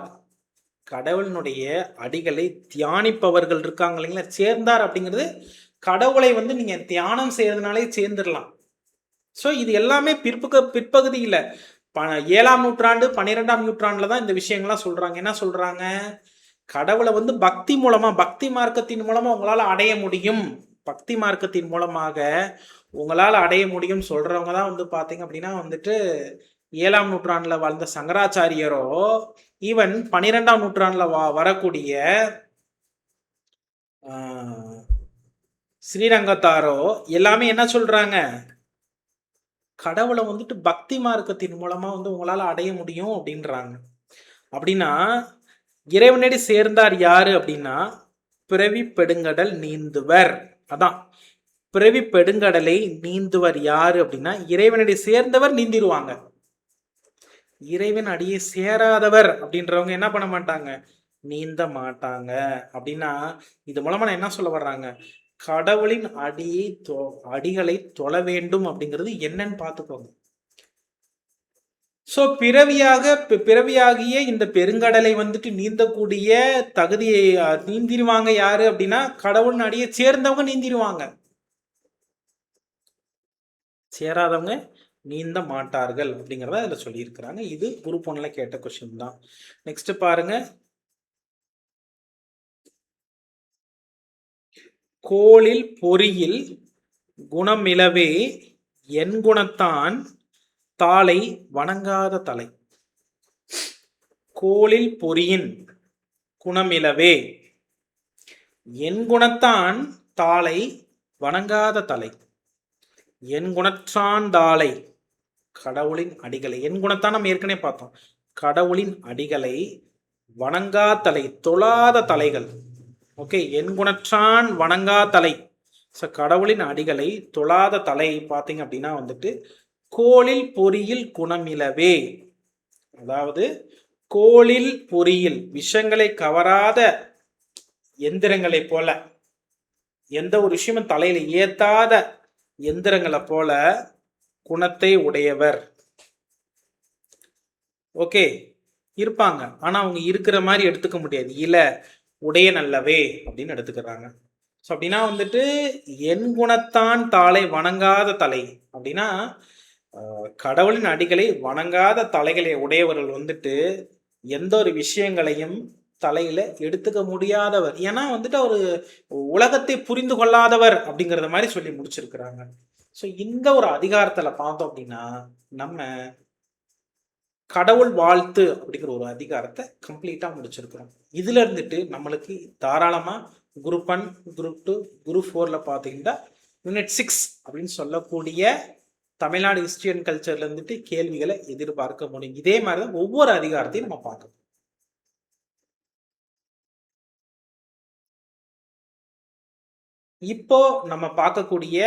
கடவுளினுடைய அடிகளை தியானிப்பவர்கள் இருக்காங்க இல்லைங்களா? சேர்ந்தார் அப்படிங்கிறது கடவுளை வந்து நீங்க தியானம் செய்யறதுனாலே சேர்ந்துடலாம். ஸோ இது எல்லாமே பிற்பகுதியில் 7ஆம் நூற்றாண்டு 12ஆம் நூற்றாண்டுல தான் இந்த விஷயங்கள்லாம் சொல்றாங்க. என்ன சொல்றாங்க? கடவுளை வந்து பக்தி மூலமா, பக்தி மார்க்கத்தின் மூலமா உங்களால் அடைய முடியும். பக்தி மார்க்கத்தின் மூலமாக உங்களால் அடைய முடியும் சொல்றவங்க தான் வந்து பார்த்தீங்க அப்படின்னா வந்துட்டு 7ஆம் நூற்றாண்டுல வாழ்ந்த சங்கராச்சாரியரோ, ஈவன் 12ஆம் நூற்றாண்டுல வரக்கூடிய ஸ்ரீரங்கத்தாரோ எல்லாமே என்ன சொல்றாங்க? கடவுளை வந்துட்டு பக்தி மார்க்கத்தின் மூலமா வந்து உங்களால அடைய முடியும் அப்படின்றாங்க. அப்படின்னா இறைவனடி சேர்ந்தார் யாரு அப்படின்னா பிறவி பெருங்கடல் நீந்துவர். அதான் பிறவி பெருங்கடலை நீந்துவர் யாரு அப்படின்னா இறைவனடி சேர்ந்தவர் நீந்திருவாங்க. இறைவன் அடியை சேராதவர் அப்படின்றவங்க என்ன பண்ண மாட்டாங்க? நீந்த மாட்டாங்க. அப்படின்னா இது மூலமா நான் என்ன சொல்ல வர்றாங்க? கடவுளின் அடிகளை தொழ வேண்டும் அப்படிங்கிறது என்னன்னு பார்த்துக்கோங்க. ஸோ பிறவியாகிய இந்த பெருங்கடலை வந்துட்டு நீந்தக்கூடிய தகுதியை நீந்திருவாங்க யாரு அப்படின்னா கடவுளின் அடியை சேர்ந்தவங்க நீந்திருவாங்க. சேராதவங்க நீந்த மாட்டார்கள் அப்படிங்கிறத அதில் சொல்லியிருக்கிறாங்க. இது குரூப் 1ல கேட்ட கொஸ்டின் தான். நெக்ஸ்ட் பாருங்க, கோளில் பொறியில் குணமிலவே என் குணத்தான் தாளை வணங்காத தலை. கோளில் பொறியின் குணமிலவே என் குணத்தான் தாளை வணங்காத தலை. என் குணத்தான் தாளை, கடவுளின் அடிகளை. என் குணத்தான் நம்ம ஏற்கனவே பார்த்தோம். கடவுளின் அடிகளை வணங்கா தலை, தொழாத தலைகள். ஓகே, என் குணற்றான் வணங்கா தலை. ஸோ கடவுளின் அடிகளை தொழாத தலை பார்த்தீங்க அப்படின்னா வந்துட்டு கோளில் பொறியில் குணமிலவே. அதாவது கோளில் பொறியில் விஷங்களை கவராத எந்திரங்களை போல, எந்த ஒரு விஷயமும் தலையில ஏத்தாத எந்திரங்களை போல குணத்தை உடையவர். ஓகே, இருப்பாங்க. ஆனா அவங்க இருக்கிற மாதிரி எடுத்துக்க முடியாது. இல்ல உடைய நல்லவே அப்படின்னு எடுத்துக்கிறாங்க. ஸோ அப்படின்னா வந்துட்டு என் குணத்தான் தாளை வணங்காத தலை அப்படின்னா கடவுளின் அடிகளை வணங்காத தலைகளை உடையவர்கள் வந்துட்டு எந்த ஒரு விஷயங்களையும் தலையில எடுத்துக்க முடியாதவர். ஏன்னா வந்துட்டு அவரு உலகத்தை புரிந்து கொள்ளாதவர் அப்படிங்கறத மாதிரி சொல்லி முடிச்சிருக்கிறாங்க. ஸோ இந்த ஒரு அதிகாரத்துல பார்த்தோம் அப்படின்னா நம்ம கடவுள் வாழ்த்து அப்படிங்கிற ஒரு அதிகாரத்தை கம்ப்ளீட்டா முடிச்சிருக்கிறோம். இதுல இருந்துட்டு நம்மளுக்கு தாராளமா குரூப் 1, குரூப் 2, குரூப் 4ல பார்த்தீங்கன்னா யூனிட் 6 அப்படின்னு சொல்லக்கூடிய தமிழ்நாடு ஹிஸ்டரி அண்ட் கல்ச்சர்ல இருந்துட்டு கேள்விகளை எதிர்பார்க்க முடியும். இதே மாதிரிதான் ஒவ்வொரு அதிகாரத்தையும் நம்ம பார்க்கணும். இப்போ நம்ம பார்க்கக்கூடிய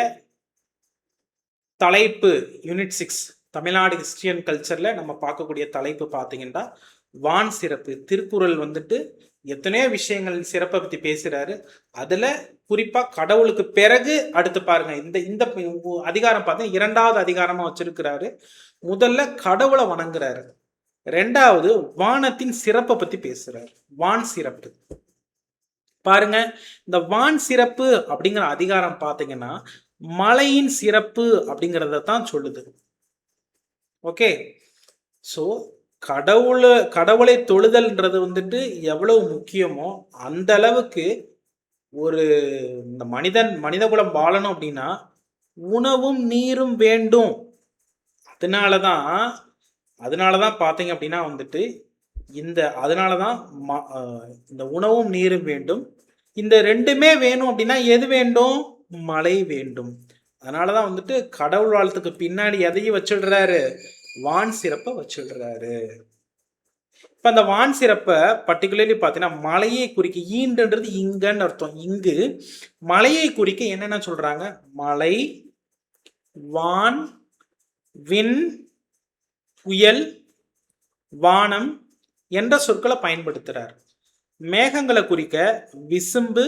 தலைப்பு யூனிட் 6 தமிழ்நாடு ஹிஸ்டரி அண்ட் கல்ச்சர்ல நம்ம பார்க்கக்கூடிய தலைப்பு பார்த்தீங்கன்னா வான் சிறப்பு. திருக்குறள் வந்துட்டு எத்தனையோ விஷயங்கள் சிறப்பை பத்தி பேசுறாரு. அதுல குறிப்பா கடவுளுக்கு பிறகு அடுத்து பாருங்க இந்த இந்த அதிகாரம் பார்த்தா 2வது அதிகாரமா வச்சிருக்கிறாரு. முதல்ல கடவுளை வணங்குறாரு, 2வது வானத்தின் சிறப்பை பத்தி பேசுறாரு. வான் சிறப்பு பாருங்க. இந்த வான் சிறப்பு அப்படிங்கிற அதிகாரம் பார்த்தீங்கன்னா மலையின் சிறப்பு அப்படிங்கிறத தான் சொல்லுது. ஓகே, ஸோ கடவுளை தொழுதல்ன்றது வந்துட்டு எவ்வளவு முக்கியமோ அந்த அளவுக்கு ஒரு இந்த மனித குலம் வாழணும் அப்படின்னா உணவும் நீரும் வேண்டும். அதனாலதான் பார்த்தீங்க அப்படின்னா வந்துட்டு அதனாலதான் இந்த உணவும் நீரும் வேண்டும். இந்த 2மே வேணும் அப்படின்னா எது வேண்டும்? மழை வேண்டும். அதனாலதான் வந்துட்டு கடவுள் வாழ்த்துக்கு பின்னாடி எதையும் வச்சிடுறாரு? வான் சிறப்பை வச்சிடுறாரு. இப்ப அந்த வான் சிறப்பை பர்டிகுலர்லி பார்த்தீங்கன்னா மலையை குறிக்க ஈண்டுன்றது இங்கன்னு அர்த்தம். இங்கு மலையை குறிக்க என்னென்ன சொல்றாங்க? மலை, வான், விண், புயல், வானம் என்ற சொற்களை பயன்படுத்துறார். மேகங்களை குறிக்க விசும்பு,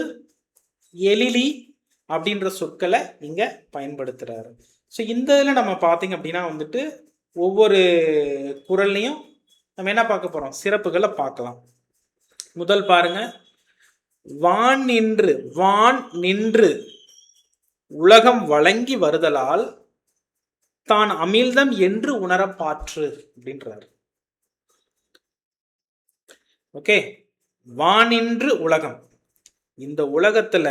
எழிலி அப்படின்ற சொற்களை இங்க பயன்படுத்துறாரு. ஸோ இந்த இதில் நம்ம பார்த்தீங்க அப்படின்னா வந்துட்டு ஒவ்வொரு குறள்லையும் நம்ம என்ன பார்க்க போறோம்? சிறப்புகளை பார்க்கலாம். முதல் பாருங்க, வான் நின்று உலகம் வழங்கி வருதலால் தான் அமிழ்தம் என்று உணரப்பாற்று அப்படின்றார். ஓகே, வானின்று உலகம், இந்த உலகத்துல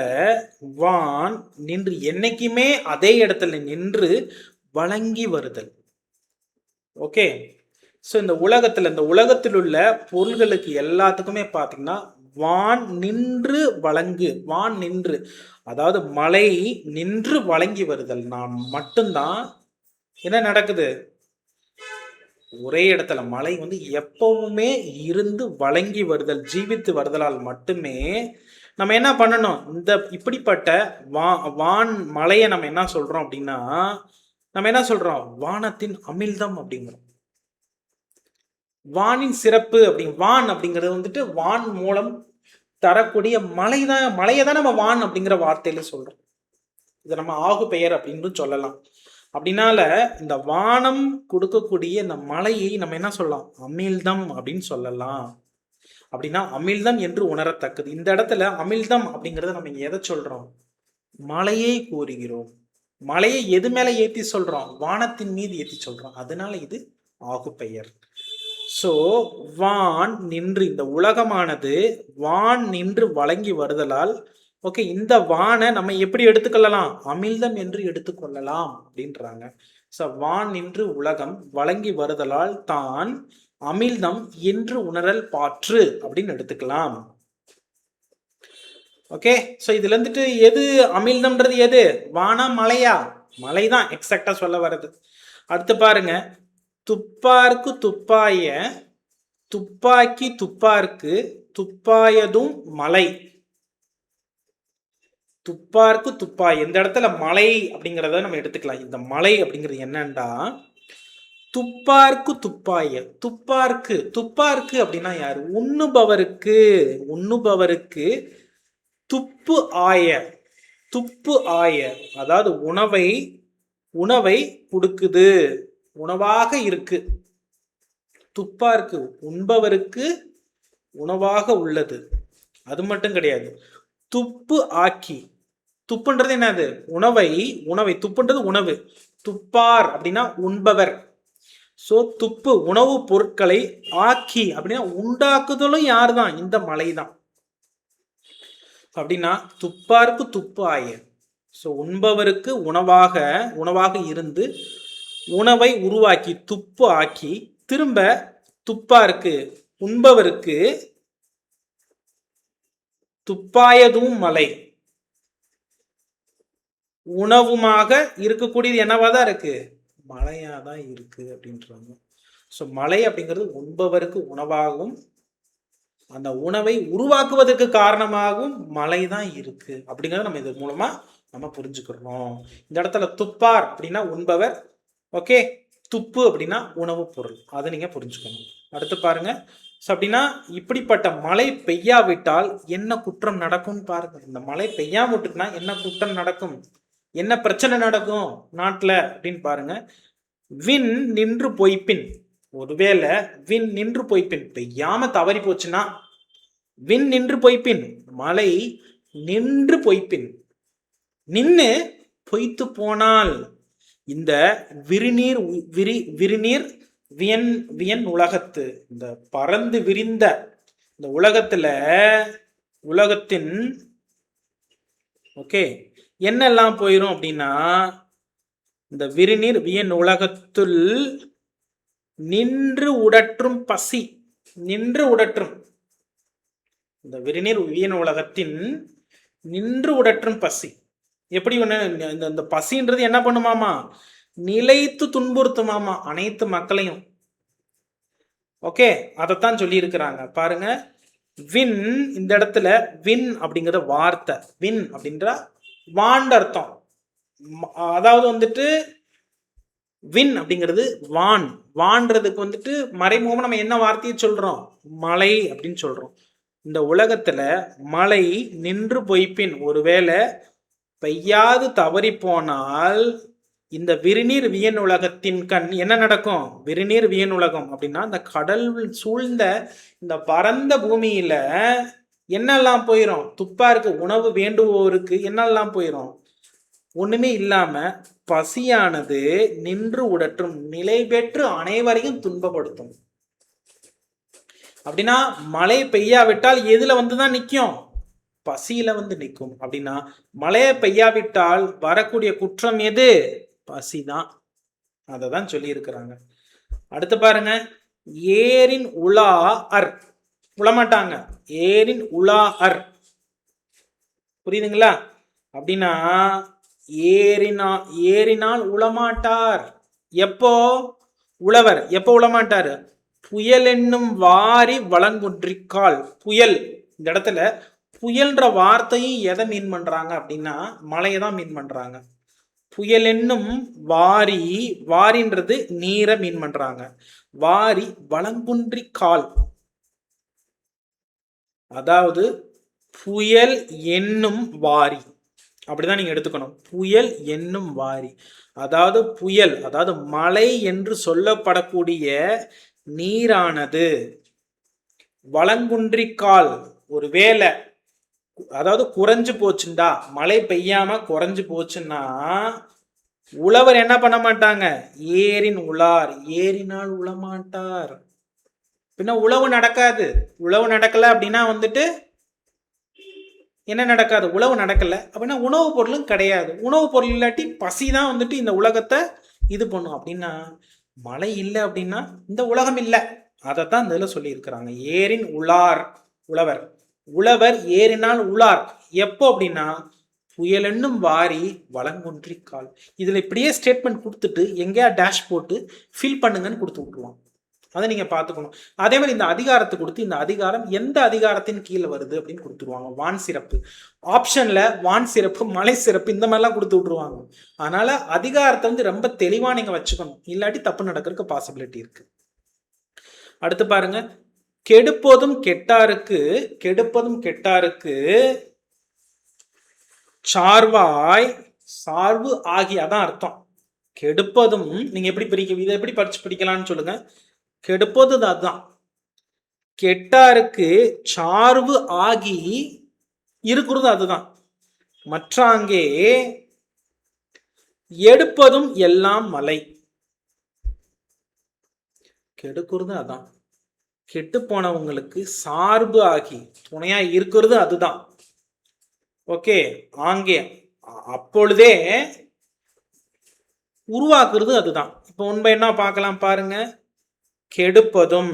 வான் நின்று என்னைக்குமே அதே இடத்துல நின்று வழங்கி வருதல். ஓகே, ஸோ இந்த உலகத்தில் உள்ள பொருள்களுக்கு எல்லாத்துக்குமே பார்த்தீங்கன்னா வான் நின்று அதாவது மழை நின்று வழங்கி வருதல் நாம் மட்டும்தான் என்ன நடக்குது? ஒரே இடத்துல மழை வந்து எப்பவுமே இருந்து வழங்கி வருதல், ஜீவித்து வருதலால் மட்டுமே நம்ம என்ன பண்ணணும்? இந்த இப்படிப்பட்ட வான் மலையை நம்ம என்ன சொல்றோம் அப்படின்னா நம்ம என்ன சொல்றோம்? வானத்தின் அமிழ்தம் அப்படிங்கிறோம். வானின் சிறப்பு வான் அப்படிங்கிறது வந்துட்டு வான் மூலம் தரக்கூடிய மலையை தான் நம்ம வான் அப்படிங்கிற வார்த்தையில சொல்றோம். இதை நம்ம ஆகு பெயர் அப்படின்னு சொல்லலாம். அப்படின்னால இந்த வானம் கொடுக்கக்கூடிய இந்த மலையை நம்ம என்ன சொல்லலாம்? அமிழ்தம் அப்படின்னு சொல்லலாம். அப்படின்னா அமிழ்தம் என்று உணரத்தக்கது. இந்த இடத்துல அமிழ்தம் அப்படிங்கறத நம்ம எதை சொல்றோம்? மலையை கூறுகிறோம். மலையை எது மேல ஏத்தி சொல்றோம்? வானத்தின் மீது ஏத்தி சொல்றோம். அதனால இது ஆகு பெயர். ஸோ வான் நின்று, இந்த உலகமானது வான் நின்று வழங்கி வருதலால் ஓகே, இந்த வானை நம்ம எப்படி எடுத்துக்கொள்ளலாம்? அமிழ்தம் என்று எடுத்துக்கொள்ளலாம் அப்படின்றாங்க. ஸோ வான் நின்று உலகம் வழங்கி வருதலால் தான் அமிழ்தம் என்று உணரல் பாற்று அப்படின்னு எடுத்துக்கலாம். ஓகே, ஸோ இதுல இருந்துட்டு எது அமிழ்தம்ன்றது? எது வானா மலையா? மலைதான் எக்ஸாக்டா சொல்ல வர்றது. அடுத்து பாருங்க, துப்பார்க்கு துப்பாய துப்பாக்கி துப்பார்க்கு துப்பாயதும் மலை. துப்பார்க்கு துப்பாய், இந்த இடத்துல மலை அப்படிங்கிறத நம்ம எடுத்துக்கலாம். இந்த மலை அப்படிங்கிறது என்னன்னா துப்பார்க்கு துப்பாய. துப்பார்க்கு அப்படின்னா யாரு? உண்ணுபவருக்கு துப்பு ஆய. துப்பு ஆய, அதாவது உணவை கொடுக்குது, உணவாக இருக்கு. துப்பா இருக்கு, உண்பவருக்கு உணவாக உள்ளது. அது மட்டும் கிடையாது, துப்பு ஆக்கி. துப்புன்றது என்னது? உணவை துப்புன்றது உணவு. துப்பார் அப்படின்னா உண்பவர். சோ துப்பு உணவு பொருட்களை ஆக்கி அப்படின்னா உண்டாக்குதலும் யாரு தான்? இந்த மலை தான். அப்படின்னா துப்பாருக்கு துப்பு ஆய. ஸோ உண்பவருக்கு உணவாக இருந்து உணவை உருவாக்கி துப்பு ஆக்கி திரும்ப துப்பாருக்கு உண்பவருக்கு துப்பாயதும் மலை உணவுமாக இருக்கக்கூடியது என்னவா தான் இருக்கு? மலையா தான் இருக்கு அப்படின்றாங்க. ஸோ மலை அப்படிங்கிறது உண்பவருக்கு உணவாகவும் அந்த உணவை உருவாக்குவதற்கு காரணமாகவும் மலை தான் இருக்கு அப்படிங்கிறத நம்ம இது மூலமா நம்ம புரிஞ்சுக்கிறோம். இந்த இடத்துல துப்பார் அப்படின்னா உண்பவர், ஓகே, துப்பு அப்படின்னா உணவு பொருள், அதை நீங்க புரிஞ்சுக்கணும். அடுத்து பாருங்க. அப்படின்னா இப்படிப்பட்ட மழை பெய்யாவிட்டால் என்ன குற்றம் நடக்கும்னு பாருங்க. இந்த மழை பெய்யாம விட்டுக்குன்னா என்ன குற்றம் நடக்கும், என்ன பிரச்சனை நடக்கும் நாட்டுல அப்படின்னு பாருங்க. விண் நின்று பொய்ப்பின், ஒருவேளை விண் நின்று பொய்ப்பின் பெய்யாம தவறி போச்சுன்னா, விண் நின்று பொய்ப்பின் மழை நின்று பொய்ப்பின் நின்று பொய்த்து போனால் இந்த விரிநீர் வியன் உலகத்து, இந்த பறந்து விரிந்த இந்த உலகத்தின் ஓகே என்னெல்லாம் போயிரும் அப்படின்னா, இந்த விரிநீர் வியன் உலகத்துள் நின்று உடற்றும் பசி, நின்று உடற்றும் இந்த விரிநீர் வியன் உலகத்தின் நின்று உடற்றும் பசி. எப்படி ஒண்ணு இந்த பசின்றது என்ன பண்ணுமாமா? நிலைத்து துன்புறுத்துமாமா அனைத்து மக்களையும். ஓகே, அதைத்தான் சொல்லி இருக்கிறாங்க பாருங்க. வின், இந்த இடத்துல வின் அப்படிங்கிற வார்த்தை, வின் அப்படின்ற வாண்ட அர்த்தம். அதாவது வந்துட்டு வின் அப்படிங்கிறது வான்றதுக்கு வந்துட்டு மறைமுகமா நம்ம என்ன வார்த்தையை சொல்றோம்? மலை அப்படின்னு சொல்றோம். இந்த உலகத்துல மழை நின்று பொய்ப்பின், ஒருவேளை பெய்யாது தவறி போனால் இந்த விரிநீர் வியன் உலகத்தின் கண் என்ன நடக்கும்? விரிநீர் வியன் உலகம் அப்படின்னா இந்த கடல் சூழ்ந்த இந்த பரந்த பூமியில என்னெல்லாம் போயிடும்? துப்பா இருக்கு, உணவு வேண்டுவோருக்கு என்னெல்லாம் போயிடும்? ஒண்ணுமே இல்லாம பசியானது நின்று உடற்றும், நிலை பெற்று அனைவரையும் துன்பப்படுத்தும். அப்படின்னா மழை பெய்யாவிட்டால் எதுல வந்துதான் நிற்கும்? பசியில வந்து நிற்கும். அப்படின்னா மழையை பெய்யாவிட்டால் வரக்கூடிய குற்றம் எது? பசிதான். அதை தான் சொல்லி இருக்கிறாங்க. அடுத்து பாருங்க. ஏரின் உலா அர், உளமாட்டாங்க. ஏரின் உலா அர், புரியுதுங்களா? அப்படின்னா ஏறினால் உளமாட்டார். எப்போ உழவர்? எப்போ உளமாட்டாரு? புயல் என்னும் வாரி வளங்குன்றிக்கால். புயல், இந்த இடத்துல புயல்ன்ற வார்த்தையும் எதை மீன் பண்றாங்க அப்படின்னா மழையை தான் மீன் பண்றாங்க. புயல் என்னும் வாரின்றது நீரை மீன் பண்றாங்க. வாரி வளங்குன்றிக்கால், அதாவது புயல் என்னும் வாரி, அப்படிதான் நீங்க எடுத்துக்கணும். புயல் என்னும் வாரி, அதாவது புயல், அதாவது மழை என்று சொல்லப்படக்கூடிய நீரானது வளங்குன்றிக்கால், ஒரு வேளை அதாவது குறைஞ்சு போச்சுண்டா, மழை பெய்யாம குறைஞ்சு போச்சுன்னா உழவர் என்ன பண்ண மாட்டாங்க? ஏரின் உலார், ஏறினால் உழமாட்டார். பின்ன உழவு நடக்காது. உழவு நடக்கல அப்படின்னா வந்துட்டு என்ன நடக்காது? உழவு நடக்கல அப்படின்னா உணவு பொருளும் கிடையாது. உணவு பொருள் இல்லாட்டி பசி தான் வந்துட்டு இந்த உலகத்தை இது பண்ணும். அப்படின்னா மழை இல்லை அப்படின்னா இந்த உலகம் இல்லை. அதைத்தான் இந்த இதில் சொல்லி இருக்கிறாங்க. ஏரின் உலார், உழவர் ஏறினால் உலார். எப்போ அப்படின்னா புயல் என்னும் வாரி வளங்குன்றிக்கால். இதுல இப்படியே ஸ்டேட்மெண்ட் கொடுத்துட்டு எங்கேயா டேஷ் போட்டு ஃபில் பண்ணுங்கன்னு கொடுத்து விட்டுருவான். அதை நீங்க பாத்துக்கணும். அதே மாதிரி இந்த அதிகாரத்தை கொடுத்து இந்த அதிகாரம் எந்த அதிகாரத்தின் கீழே வருது அப்படின்னு கொடுத்துருவாங்க. வான் சிறப்பு ஆப்ஷன்ல வான் சிறப்பு, மலை சிறப்பு இந்த மாதிரிலாம் கொடுத்து விட்டுருவாங்க. அதனால அதிகாரத்தை வந்து ரொம்ப தெளிவா நீங்க வச்சுக்கணும், இல்லாட்டி தப்பு நடக்கிறதுக்கு பாசிபிலிட்டி இருக்கு. அடுத்து பாருங்க. கெடுப்பதும் கெட்டாருக்கு சார்வாய் சார்பு ஆகி, அதான் அர்த்தம். கெடுப்பதும் நீங்க எப்படி பிரிக்க, இதை எப்படி பிடிக்கலாம்னு சொல்லுங்க. கெடுப்பது அதுதான். கெட்டாருக்கு சார்பு ஆகி இருக்கிறது அதுதான். மற்றாங்கே எடுப்பதும் எல்லாம் மலை. கெடுக்கிறது அதான். கெட்டு போனவங்களுக்கு சார்பு ஆகி துணையா இருக்கிறது அதுதான். ஓகே, ஆங்கே அப்பொழுதே உருவாக்குறது அதுதான். இப்போ உண்மை என்ன பார்க்கலாம் பாருங்க. கெடுப்பதும்,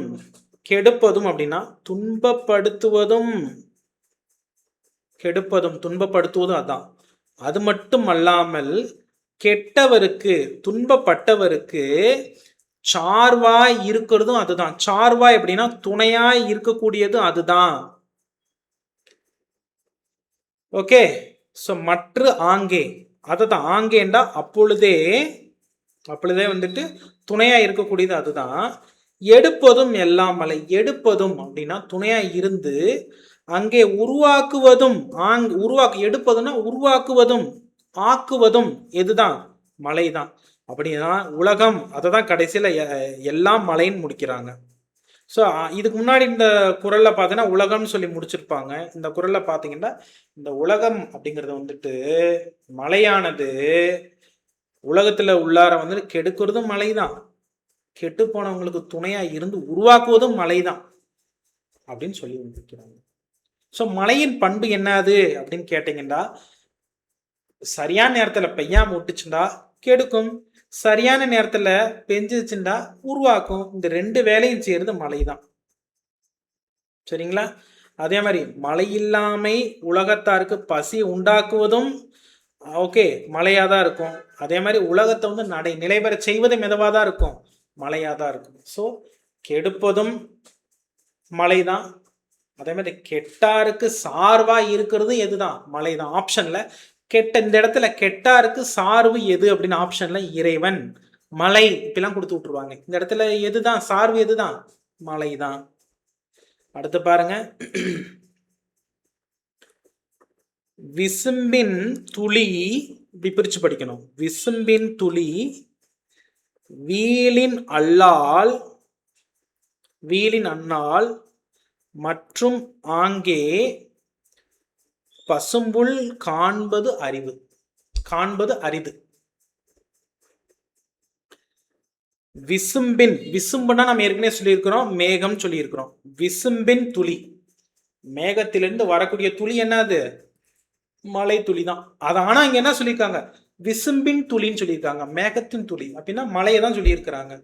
கெடுப்பதும் அப்படின்னா துன்பப்படுத்துவதும், கெடுப்பதும் துன்பப்படுத்துவதும் அதான். அது மட்டும் அல்லாமல் கெட்டவருக்கு, துன்பப்பட்டவருக்கு சார்வாய் இருக்கிறதும் அதுதான். சார்வாய் அப்படின்னா துணையாய் இருக்கக்கூடியது அதுதான். ஓகே, ஸோ மற்ற ஆங்கே, அதுதான் ஆங்கேண்டா அப்பொழுதே, அப்பொழுதே வந்துட்டு துணையா இருக்கக்கூடியது அதுதான். எடுப்பதும் எல்லாம் மலை. எடுப்பதும் அப்படின்னா துணையா இருந்து அங்கே உருவாக்குவதும், எடுப்பதுன்னா உருவாக்குவதும் ஆக்குவதும் எதுதான்? மலைதான். அப்படின்னா உலகம், அதை தான் கடைசியில் எல்லாம் மலைன்னு முடிக்கிறாங்க. ஸோ இதுக்கு முன்னாடி இந்த குரல்ல பார்த்தீங்கன்னா உலகம்னு சொல்லி முடிச்சிருப்பாங்க. இந்த குரல்ல பார்த்தீங்கன்னா இந்த உலகம் அப்படிங்கிறது வந்துட்டு மலையானது உலகத்துல உள்ளார வந்துட்டு கெடுக்கிறதும் மலைதான், கெட்டு போனவங்களுக்கு துணையா இருந்து உருவாக்குவதும் மலைதான் அப்படின்னு சொல்லி முடிக்கிறாங்க. ஸோ மலையின் பண்பு என்னது அப்படின்னு கேட்டீங்கன்னா, சரியான நேரத்துல பெய்யாம விட்டுச்சுண்டா கெடுக்கும், சரியான நேரத்துல பெஞ்சிச்சுண்டா உருவாக்கும். இந்த ரெண்டு வேலையும் செய்யறது மலைதான். சரிங்களா? அதே மாதிரி மழை இல்லாமை உலகத்தாருக்கு பசி உண்டாக்குவதும் ஓகே மழையா தான் இருக்கும். அதே மாதிரி உலகத்தை வந்து நிலைபெற செய்வதும் எதுவாக தான் இருக்கும்? மழையா தான் இருக்கும். ஸோ கெடுப்பதும் மழைதான். அதே மாதிரி கெட்டாருக்கு சார்பா இருக்கிறது எதுதான்? மழைதான். ஆப்ஷன்ல கெட்ட, இந்த இடத்துல கெட்டாருக்கு சார்பு எது அப்படின்னு ஆப்ஷன்ல இறைவன், மலை இப்பெல்லாம் கொடுத்து விட்டுருவாங்க. இந்த இடத்துல எதுதான் சார்பு? எதுதான்? மலைதான். அடுத்து பாருங்க, விசும்பின் துளி, இப்படி பிரிச்சு படிக்கணும். விசும்பின் துளி வீலின் அல்லால், வீலின் அண்ணால் மற்றும் ஆங்கே பசும்புல் காண்பது அறிவு. காண்பது அரிது. விசும்பின், விசும்புனா நம்ம ஏற்கனவே சொல்லியிருக்கிறோம், மேகம் சொல்லியிருக்கிறோம். விசும்பின் துளி, மேகத்திலிருந்து வரக்கூடிய துளி என்னது? மழை துளி தான். அது ஆனா இங்க என்ன சொல்லியிருக்காங்க? விசும்பின் துளின்னு சொல்லியிருக்காங்க. மேகத்தின் துளி அப்படின்னா மழையை தான் சொல்லியிருக்கிறாங்க.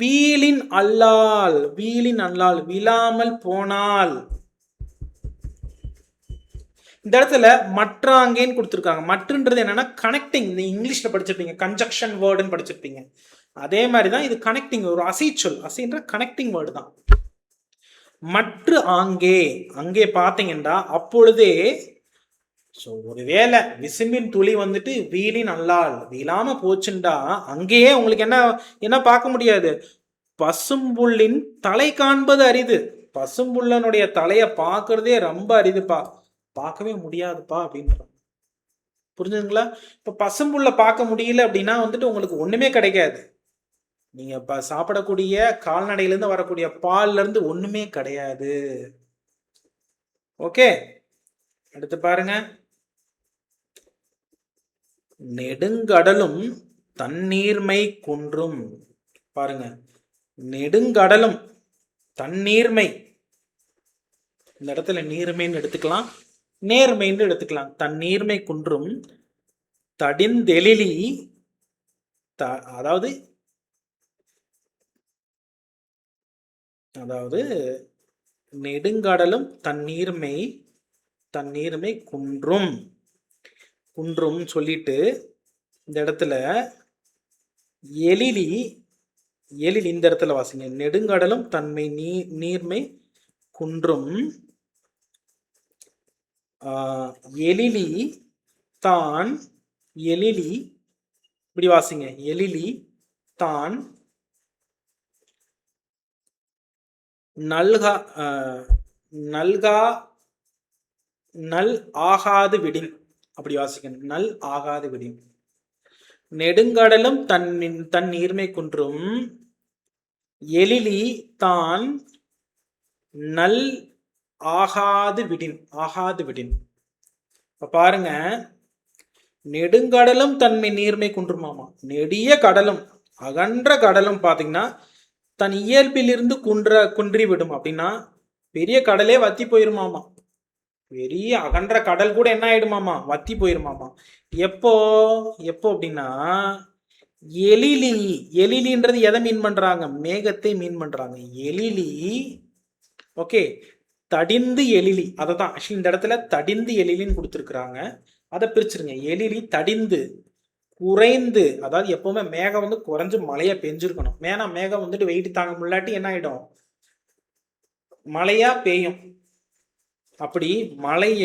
வீலின் அல்லால், வீலின் அல்லால் விழாமல் போனால். இந்த இடத்துல மற்றாங்கேன்னு கொடுத்துருக்காங்க. மற்றுன்றது என்னன்னா கனெக்டிங். இந்த இங்கிலீஷ்ல படிச்சிருப்பீங்க, கன்ஜக்ஷன் வேர்டுன்னு படிச்சிருப்பீங்க. அதே மாதிரி தான் இது கனெக்டிங், ஒரு அசைச்சொல். அசைன்ற கனெக்டிங் வேர்டு தான். மற்ற ஆங்கே, அங்கே பார்த்தீங்கன்னா அப்பொழுதே. ஸோ ஒருவேளை விசும்பின் துளி வந்துட்டு வீலின் அல்லால் வீழாம போச்சுண்டா அங்கேயே உங்களுக்கு என்ன என்ன பார்க்க முடியாது? பசும்புல்லின் தலை காண்பது அரிது. பசும்புள்ளனுடைய தலையை பார்க்கறதே ரொம்ப அரிதுப்பா, பார்க்கவே முடியாதுப்பா அப்படின்ற. புரிஞ்சுதுங்களா? இப்ப பசும்புல்ல பார்க்க முடியல அப்படின்னா வந்துட்டு உங்களுக்கு ஒண்ணுமே கிடைக்காது. நீங்க சாப்பிடக்கூடிய கால்நடையிலேருந்து வரக்கூடிய பால்ல இருந்து ஒண்ணுமே கிடையாது. ஓகே, அடுத்து பாருங்க, நெடுங்கடலும் தண்ணீர்மை குன்றும். பாருங்க, நெடுங்கடலும் தண்ணீர்மை, இந்த இடத்துல நீர்மைன்னு எடுத்துக்கலாம், நேர்மைன்னு எடுத்துக்கலாம். தண்ணீர்மை குன்றும் தடிந்தெழிலி, அதாவது அதாவது நெடுங்கடலும் தண்ணீர்மை, தண்ணீர்மை குன்றும், குன்றும் சொல்லிட்டு இந்த இடத்துல எழிலி, எழில் இந்த இடத்துல வாசிங்க. நெடுங்கடலும் தன்மை நீர்மை குன்றும் எழிலி தான், எழிலி இப்படி வாசிங்க. எழிலி தான் நல்கா, நல்கா நல் ஆகாது விடின். அப்படி வாசிக்கணும். நல் ஆகாது விடின். நெடுங்கடலும் தன் நீர்மை குன்றும் எழிலி தான் நல் ஆகாது விடின். ஆகாது விடின். இப்ப பாருங்க, நெடுங்கடலும் தன்மை நீர்மை குன்றுமாமா. நெடிய கடலும் அகன்ற கடலும் பாத்தீங்கன்னா தன் இயல்பிலிருந்து குன்றி விடும். அப்படின்னா பெரிய கடலே வத்தி போயிருமாமா. பெரிய அகன்ற கடல் கூட என்ன ஆயிடுமாமா, வத்தி போயிருமாமா. எப்போ எப்போ அப்படின்னா எழிலி. எழிலின்றது எதை மீன் பண்றாங்க? மேகத்தை மீன் பண்றாங்க. எழிலி ஓகே, தடிந்து எழிலி. அதை தான் ஆக்சுவலி இந்த இடத்துல தடிந்து எழிலின்னு கொடுத்துருக்குறாங்க. அதை பிரிச்சிருங்க. எழிலி தடிந்து குறைந்து, அதாவது எப்பவுமே மேகம் வந்து குறைஞ்சு மழையா பெஞ்சிருக்கணும். மேகம் வந்துட்டு வெயிட் தாங்க முன்னாடி என்ன ஆயிடும், மழையா பெய்யும். அப்படி மழைய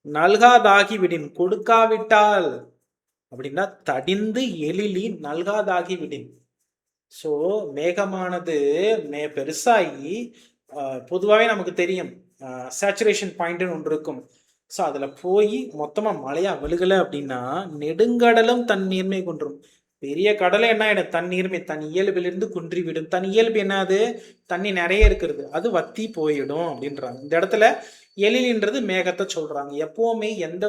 நல்காதாகி விடின், கொடுக்காவிட்டால் அப்படின்னா தடிந்து எழிலி நல்காதாகி விடின். ஸோ மேகமானது பெருசாகி பொதுவாகவே நமக்கு தெரியும் சேச்சுரேஷன் பாயிண்ட்னு ஒன்று இருக்கும். ஸோ அதில் போய் மொத்தமாக மழையாக விழுகலை அப்படின்னா நெடுங்கடலும் தன் நீர்மை குன்றும். பெரிய கடலை என்ன ஆகிடும், தன் நீர்மை தன் இயல்பிலிருந்து குன்றிவிடும். தன் இயல்பு என்னது, தண்ணி நிறைய இருக்கிறது, அது வத்தி போயிடும் அப்படின்றாங்க. இந்த இடத்துல எழிலின்றது மேகத்தை சொல்றாங்க. எப்பவுமே எந்த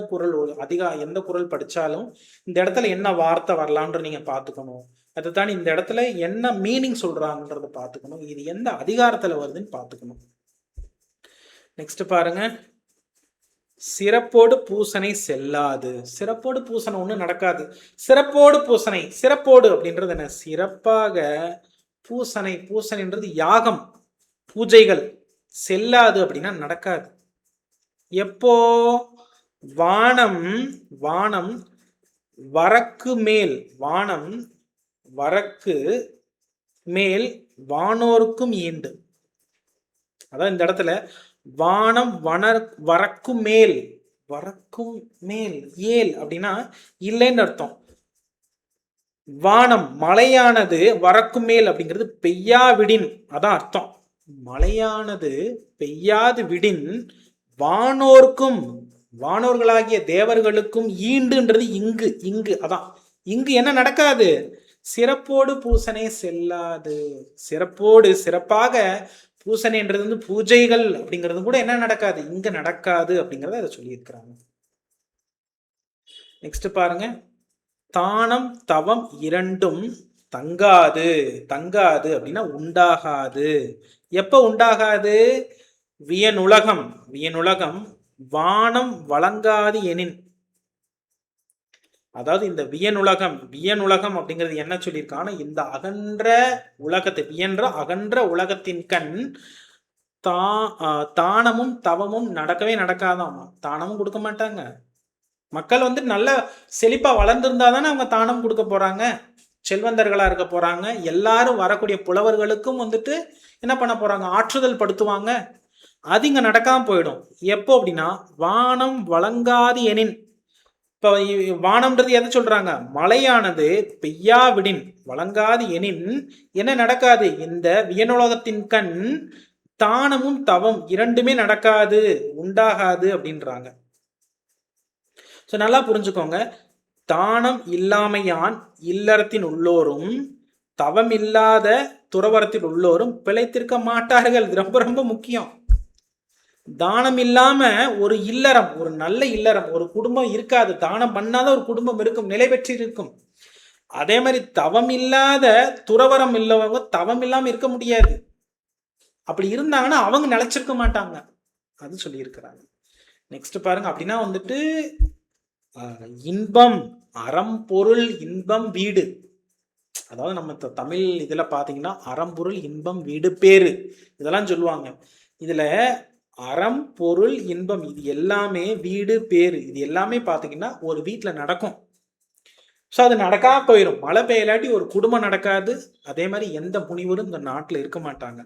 குரல் படிச்சாலும் இந்த இடத்துல என்ன வார்த்தை வரலான்னு நீங்க பார்த்துக்கணும். அதுதான் இந்த இடத்துல என்ன மீனிங் சொல்றாங்கன்றத பார்த்துக்கணும். இது எந்த அதிகாரத்துல வருதுன்னு பார்த்துக்கணும். நெக்ஸ்ட் பாருங்க, சிறப்போடு பூசனை செல்லாது. சிறப்போடு பூசனை ஒன்றும் நடக்காது. சிறப்போடு பூசனை, சிறப்போடு அப்படின்றது என்ன, சிறப்பாக பூசனை. பூசனைன்றது யாகம், பூஜைகள். செல்லாது அப்படின்னா நடக்காது. எப்போ, வானம் வரக்கு மேல், வானம் வரக்கு மேல் வானோருக்கும் ஈண்டு. அதான் இந்த இடத்துல வானம் வரக்கும் மேல், வரக்கும் மேல் ஏல் அப்படின்னா இல்லைன்னு அர்த்தம். வானம் மழையானது வரக்கும் மேல் அப்படிங்கிறது பெய்யாவிடின், அதான் அர்த்தம். மழையானது பெய்யாது விடின் வானோர்க்கும், வானோர்களாகிய தேவர்களுக்கும் ஈண்டுன்றது இங்கு அதான் இங்கு என்ன நடக்காது, சிறப்போடு பூசனை செல்லாது. சிறப்போடு சிறப்பாக பூசனைன்றது வந்து பூஜைகள் அப்படிங்கிறது கூட என்ன நடக்காது, இங்க நடக்காது அப்படிங்கறத அதை சொல்லியிருக்கிறாங்க. நெக்ஸ்ட் பாருங்க, தானம் தவம் இரண்டும் தங்காது. தங்காது அப்படின்னா உண்டாகாது. எப்ப உண்டாகாது, வியனுலகம் வானம் வழங்காது எனின். அதாவது இந்த வியனுலகம் அப்படிங்கிறது என்ன சொல்லியிருக்காங்க, இந்த அகன்ற உலகத்தை, வியன்ற அகன்ற உலகத்தின் கண் தானமும் தவமும் நடக்காதாமா. தானமும் கொடுக்க மாட்டாங்க. மக்கள் வந்து நல்ல செழிப்பா வளர்ந்திருந்தா தானே அவங்க தானம் கொடுக்க போறாங்க, செல்வந்தர்களா இருக்க போறாங்க. எல்லாரும் வரக்கூடிய புலவர்களுக்கும் வந்துட்டு என்ன பண்ண போறாங்க, ஆற்றுதல் படுத்துவாங்க. அது இங்க நடக்காம போயிடும். எப்போ அப்படின்னா வானம் வழங்காது எனின். இப்போ வானம்ன்றது எதை சொல்றாங்க, மழையானது பெய்யாவிடின் வழங்காது எனின் என்ன நடக்காது, இந்த வியனுலகத்தின் கண் தானமும் தவம் இரண்டுமே நடக்காது, உண்டாகாது அப்படின்றாங்க. ஸோ நல்லா புரிஞ்சுக்கோங்க, தானம் இல்லாமையான் இல்லறத்தின் உள்ளோரும் தவம் இல்லாத துறவரத்தில் உள்ளோரும் பிழைத்திருக்க மாட்டார்கள். இது ரொம்ப ரொம்ப முக்கியம். தானம் இல்லாம ஒரு இல்லறம், ஒரு நல்ல இல்லறம், ஒரு குடும்பம் இருக்காது. தானம் பண்ணாத ஒரு குடும்பம் இருக்கும், நிலை பெற்று இருக்கும். அதே மாதிரி தவம் இல்லாத துறவரம் இல்லவங்க தவம் இல்லாம இருக்க முடியாது. அப்படி இருந்தாங்கன்னா அவங்க நிலைச்சிருக்க மாட்டாங்க, அது சொல்லி இருக்கிறாங்க. நெக்ஸ்ட் பாருங்க, அப்படின்னா வந்துட்டு இன்பம் அறம் பொருள் இன்பம் வீடு. அதாவது நம்ம தமிழ் இதுல பாத்தீங்கன்னா அறம்பொருள் இன்பம் வீடு பேரு இதெல்லாம் சொல்லுவாங்க. இதுல அறம் பொருள் இன்பம் இது எல்லாமே, வீடு பேரு இது எல்லாமே பாத்தீங்கன்னா ஒரு வீட்டுல நடக்கும். ஸோ அது நடக்காம போயிடும். மழை பெய்யலாட்டி ஒரு குடும்பம் நடக்காது. அதே மாதிரி எந்த முனிவரும் இந்த நாட்டில் இருக்க மாட்டாங்க.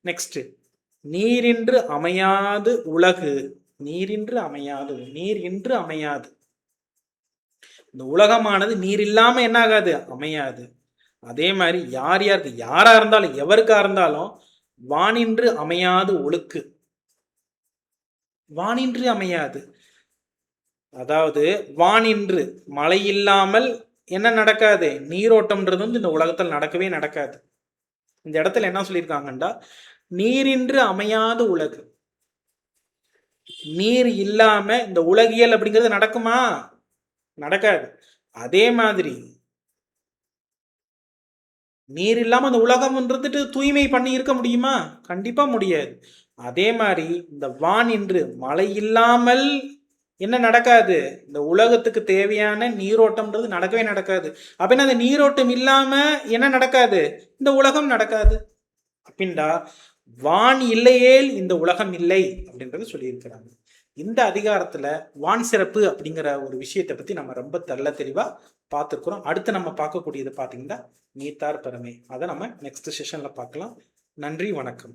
நெக்ஸ்ட், நீரின்று அமையாது உலகு. நீரின்று அமையாது, நீர் இன்று அமையாது. இந்த உலகமானது நீர் இல்லாம என்ன ஆகாது, அமையாது. அதே மாதிரி யாரா இருந்தாலும் எவருக்கா இருந்தாலும் வானின்று அமையாது ஒழுக்கு. வானின்று அமையாது. அதாவது வானின்று மழை இல்லாமல் என்ன நடக்காது, நீரோட்டம்ன்றது வந்து இந்த உலகத்தில் நடக்கவே நடக்காது. இந்த இடத்துல என்ன சொல்லியிருக்காங்கண்டா, நீரின்று அமையாத உலகு. நீர் இல்லாம இந்த உலகியல் அப்படிங்கிறது நடக்குமா? நடக்காது. அதே மாதிரி நீர் இல்லாம அந்த உலகம் வந்துட்டு தூய்மை பண்ணி இருக்க முடியுமா? கண்டிப்பா முடியாது. அதே மாதிரி இந்த வான் இன்று மழை இல்லாமல் என்ன நடக்காது, இந்த உலகத்துக்கு தேவையான நீரோட்டம்ன்றது நடக்கவே நடக்காது. அப்படின்னா அந்த நீரோட்டம் இல்லாம என்ன நடக்காது, இந்த உலகம் நடக்காது. அப்படின்டா வான் இல்லையேல் இந்த உலகம் இல்லை அப்படின்றது சொல்லியிருக்கிறாங்க. இந்த அதிகாரத்துல வான் சிறப்பு அப்படிங்கிற ஒரு விஷயத்தை பத்தி நம்ம ரொம்ப தெளிவா பார்த்துருக்குறோம். அடுத்து நம்ம பார்க்கக்கூடியது பார்த்தீங்கன்னா நீத்தார் பெருமை. அதை நம்ம நெக்ஸ்ட் செஷன்ல பார்க்கலாம். நன்றி, வணக்கம்.